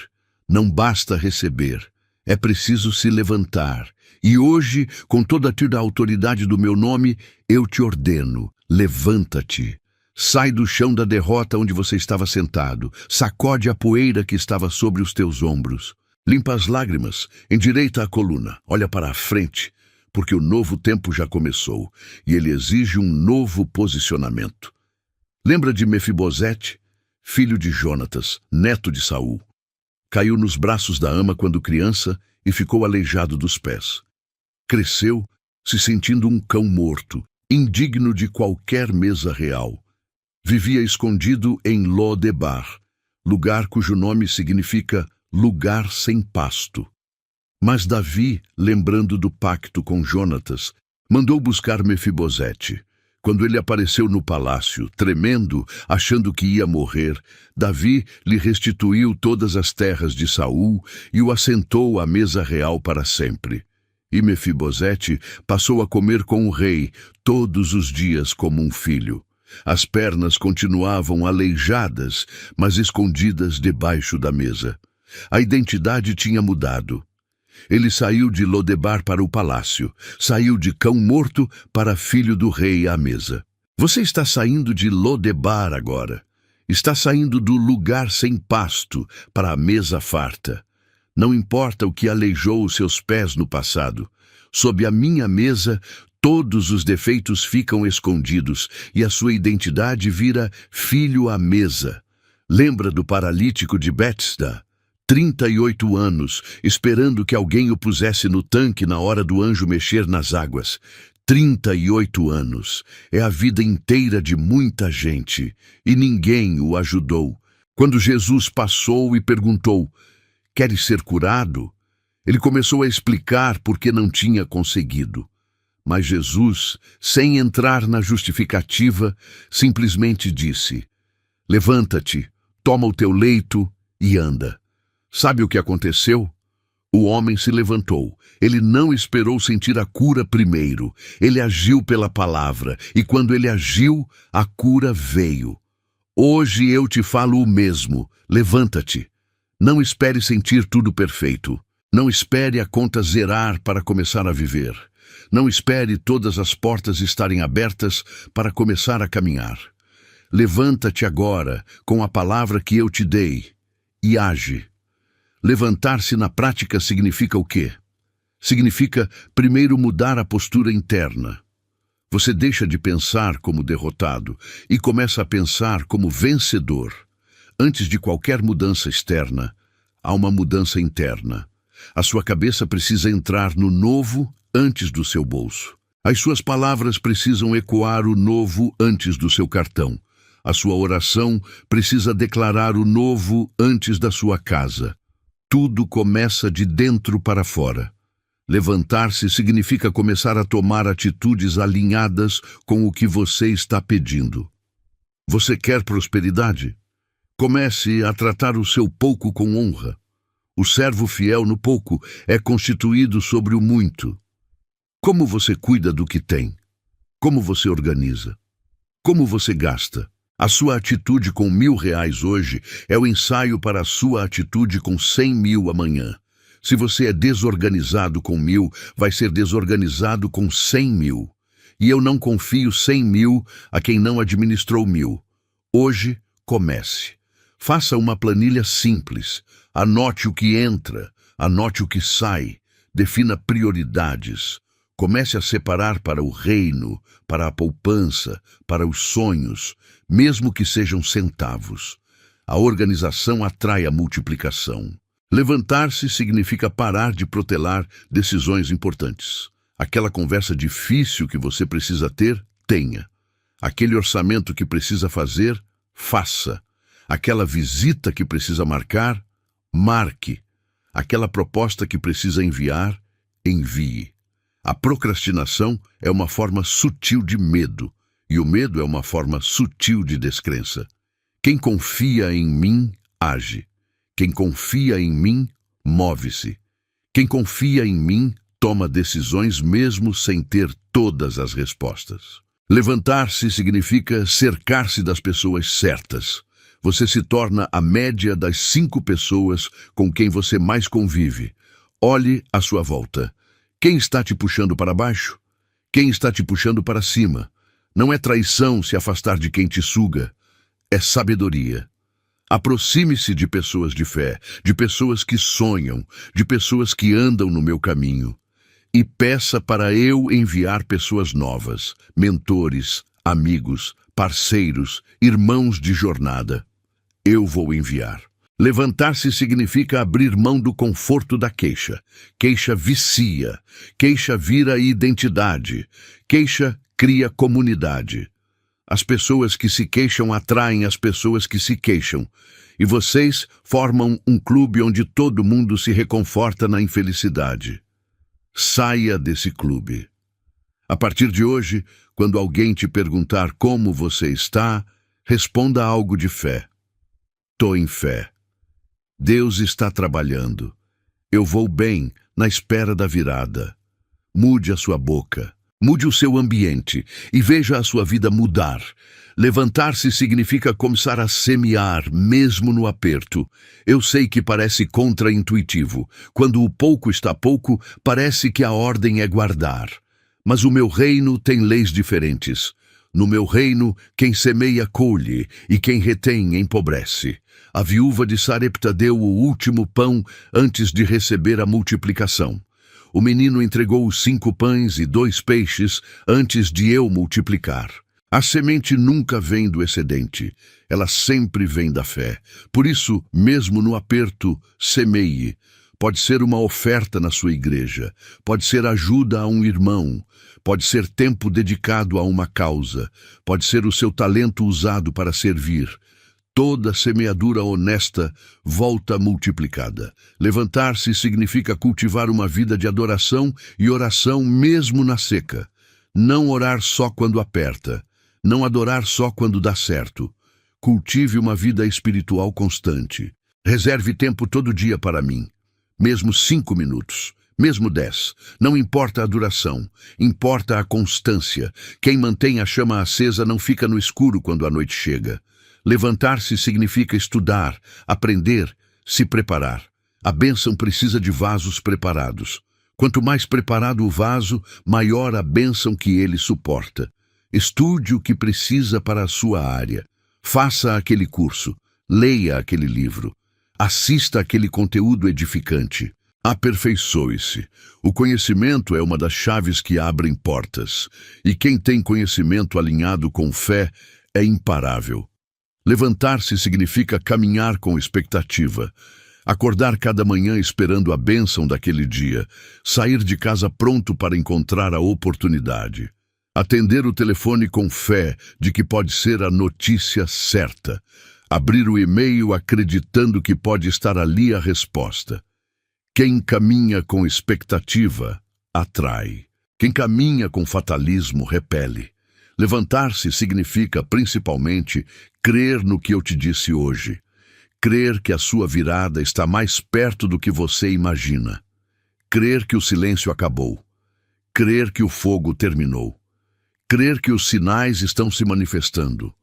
não basta receber. É preciso se levantar. E hoje, com toda a autoridade do meu nome, eu te ordeno, levanta-te. Sai do chão da derrota onde você estava sentado. Sacode a poeira que estava sobre os teus ombros. Limpa as lágrimas, endireita a coluna, olha para a frente, porque o novo tempo já começou e ele exige um novo posicionamento. Lembra de Mefibosete, filho de Jonatas, neto de Saul? Caiu nos braços da ama quando criança e ficou aleijado dos pés. Cresceu, se sentindo um cão morto, indigno de qualquer mesa real. Vivia escondido em Lodebar, lugar cujo nome significa lugar sem pasto. Mas Davi, lembrando do pacto com Jonatas, mandou buscar Mefibosete. Quando ele apareceu no palácio, tremendo, achando que ia morrer, Davi lhe restituiu todas as terras de Saul e o assentou à mesa real para sempre. E Mefibosete passou a comer com o rei todos os dias como um filho. As pernas continuavam aleijadas, mas escondidas debaixo da mesa. A identidade tinha mudado. Ele saiu de Lodebar para o palácio, saiu de cão morto para filho do rei à mesa. Você está saindo de Lodebar agora. Está saindo do lugar sem pasto para a mesa farta. Não importa o que aleijou os seus pés no passado. Sob a minha mesa, todos os defeitos ficam escondidos e a sua identidade vira filho à mesa. Lembra do paralítico de Betesda? 38 anos, esperando que alguém o pusesse no tanque na hora do anjo mexer nas águas. 38 anos. É a vida inteira de muita gente e ninguém o ajudou. Quando Jesus passou e perguntou: "Queres ser curado?", ele começou a explicar por que não tinha conseguido. Mas Jesus, sem entrar na justificativa, simplesmente disse: "Levanta-te, toma o teu leito e anda." Sabe o que aconteceu? O homem se levantou. Ele não esperou sentir a cura primeiro. Ele agiu pela palavra, e quando ele agiu, a cura veio. Hoje eu te falo o mesmo. Levanta-te. Não espere sentir tudo perfeito. Não espere a conta zerar para começar a viver. Não espere todas as portas estarem abertas para começar a caminhar. Levanta-te agora com a palavra que eu te dei e age. Levantar-se na prática significa o quê? Significa, primeiro, mudar a postura interna. Você deixa de pensar como derrotado e começa a pensar como vencedor. Antes de qualquer mudança externa, há uma mudança interna. A sua cabeça precisa entrar no novo antes do seu bolso. As suas palavras precisam ecoar o novo antes do seu cartão. A sua oração precisa declarar o novo antes da sua casa. Tudo começa de dentro para fora. Levantar-se significa começar a tomar atitudes alinhadas com o que você está pedindo. Você quer prosperidade? Comece a tratar o seu pouco com honra. O servo fiel no pouco é constituído sobre o muito. Como você cuida do que tem? Como você organiza? Como você gasta? A sua atitude com R$ 1.000 hoje é o ensaio para a sua atitude com 100 mil amanhã. Se você é desorganizado com 1.000, vai ser desorganizado com 100 mil. E eu não confio 100 mil a quem não administrou 1.000. Hoje, comece. Faça uma planilha simples. Anote o que entra, anote o que sai. Defina prioridades. Comece a separar para o reino, para a poupança, para os sonhos, mesmo que sejam centavos. A organização atrai a multiplicação. Levantar-se significa parar de protelar decisões importantes. Aquela conversa difícil que você precisa ter, tenha. Aquele orçamento que precisa fazer, faça. Aquela visita que precisa marcar, marque. Aquela proposta que precisa enviar, envie. A procrastinação é uma forma sutil de medo, e o medo é uma forma sutil de descrença. Quem confia em mim, age. Quem confia em mim, move-se. Quem confia em mim, toma decisões mesmo sem ter todas as respostas. Levantar-se significa cercar-se das pessoas certas. Você se torna a média das 5 pessoas com quem você mais convive. Olhe à sua volta. Quem está te puxando para baixo? Quem está te puxando para cima? Não é traição se afastar de quem te suga. É sabedoria. Aproxime-se de pessoas de fé, de pessoas que sonham, de pessoas que andam no meu caminho. E peça para eu enviar pessoas novas, mentores, amigos, parceiros, irmãos de jornada. Eu vou enviar. Levantar-se significa abrir mão do conforto da queixa. Queixa vicia. Queixa vira identidade. Queixa cria comunidade. As pessoas que se queixam atraem as pessoas que se queixam. E vocês formam um clube onde todo mundo se reconforta na infelicidade. Saia desse clube. A partir de hoje, quando alguém te perguntar como você está, responda algo de fé. Tô em fé. Deus está trabalhando. Eu vou bem, na espera da virada. Mude a sua boca, mude o seu ambiente e veja a sua vida mudar. Levantar-se significa começar a semear, mesmo no aperto. Eu sei que parece contraintuitivo. Quando o pouco está pouco, parece que a ordem é guardar. Mas o meu reino tem leis diferentes. No meu reino, quem semeia colhe, e quem retém empobrece. A viúva de Sarepta deu o último pão antes de receber a multiplicação. O menino entregou os 5 pães e 2 peixes antes de eu multiplicar. A semente nunca vem do excedente, ela sempre vem da fé. Por isso, mesmo no aperto, semeie. Pode ser uma oferta na sua igreja, pode ser ajuda a um irmão, pode ser tempo dedicado a uma causa, pode ser o seu talento usado para servir. Toda semeadura honesta volta multiplicada. Levantar-se significa cultivar uma vida de adoração e oração mesmo na seca. Não orar só quando aperta. Não adorar só quando dá certo. Cultive uma vida espiritual constante. Reserve tempo todo dia para mim. Mesmo 5 minutos. Mesmo 10. Não importa a duração. Importa a constância. Quem mantém a chama acesa não fica no escuro quando a noite chega. Levantar-se significa estudar, aprender, se preparar. A bênção precisa de vasos preparados. Quanto mais preparado o vaso, maior a bênção que ele suporta. Estude o que precisa para a sua área. Faça aquele curso. Leia aquele livro. Assista aquele conteúdo edificante. Aperfeiçoe-se. O conhecimento é uma das chaves que abrem portas. E quem tem conhecimento alinhado com fé é imparável. Levantar-se significa caminhar com expectativa. Acordar cada manhã esperando a bênção daquele dia. Sair de casa pronto para encontrar a oportunidade. Atender o telefone com fé de que pode ser a notícia certa. Abrir o e-mail acreditando que pode estar ali a resposta. Quem caminha com expectativa, atrai. Quem caminha com fatalismo, repele. Levantar-se significa, principalmente, crer no que eu te disse hoje. Crer que a sua virada está mais perto do que você imagina. Crer que o silêncio acabou. Crer que o fogo terminou. Crer que os sinais estão se manifestando.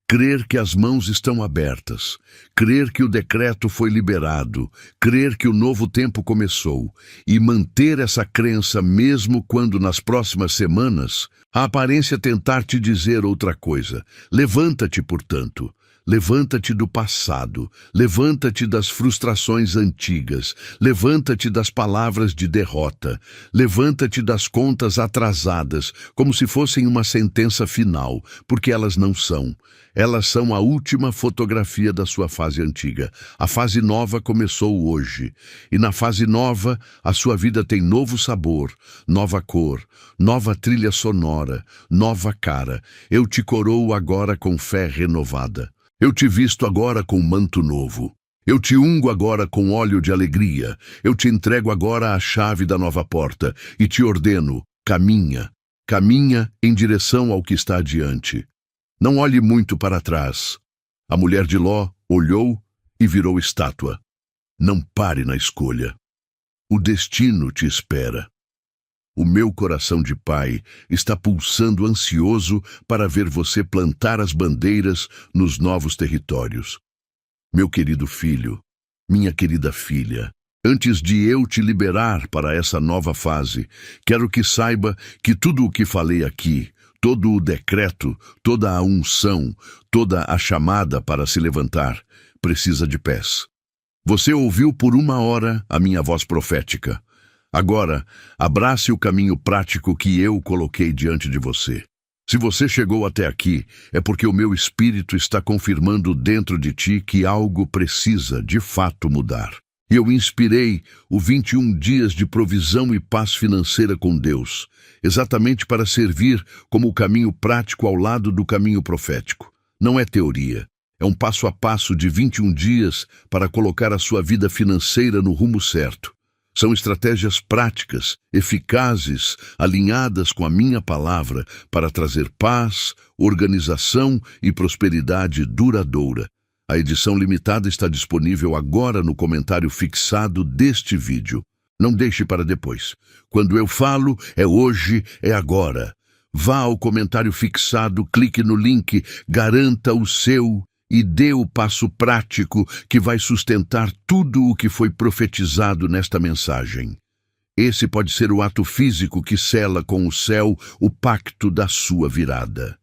Crer que as mãos estão abertas. Crer que o decreto foi liberado. Crer que o novo tempo começou. E manter essa crença mesmo quando nas próximas semanas a aparência tentar te dizer outra coisa. Levanta-te, portanto. Levanta-te do passado, levanta-te das frustrações antigas, levanta-te das palavras de derrota, levanta-te das contas atrasadas, como se fossem uma sentença final, porque elas não são. Elas são a última fotografia da sua fase antiga. A fase nova começou hoje, e na fase nova, a sua vida tem novo sabor, nova cor, nova trilha sonora, nova cara. Eu te coroo agora com fé renovada. Eu te visto agora com manto novo. Eu te ungo agora com óleo de alegria. Eu te entrego agora a chave da nova porta e te ordeno, caminha. Caminha em direção ao que está adiante. Não olhe muito para trás. A mulher de Ló olhou e virou estátua. Não pare na escolha. O destino te espera. O meu coração de pai está pulsando ansioso para ver você plantar as bandeiras nos novos territórios. Meu querido filho, minha querida filha, antes de eu te liberar para essa nova fase, quero que saiba que tudo o que falei aqui, todo o decreto, toda a unção, toda a chamada para se levantar, precisa de pés. Você ouviu por 1 hora a minha voz profética. Agora, abrace o caminho prático que eu coloquei diante de você. Se você chegou até aqui, é porque o meu espírito está confirmando dentro de ti que algo precisa, de fato, mudar. E eu inspirei o 21 dias de provisão e paz financeira com Deus, exatamente para servir como o caminho prático ao lado do caminho profético. Não é teoria. É um passo a passo de 21 dias para colocar a sua vida financeira no rumo certo. São estratégias práticas, eficazes, alinhadas com a minha palavra para trazer paz, organização e prosperidade duradoura. A edição limitada está disponível agora no comentário fixado deste vídeo. Não deixe para depois. Quando eu falo, é hoje, é agora. Vá ao comentário fixado, clique no link, garanta o seu e dê o passo prático que vai sustentar tudo o que foi profetizado nesta mensagem. Esse pode ser o ato físico que sela com o céu o pacto da sua virada.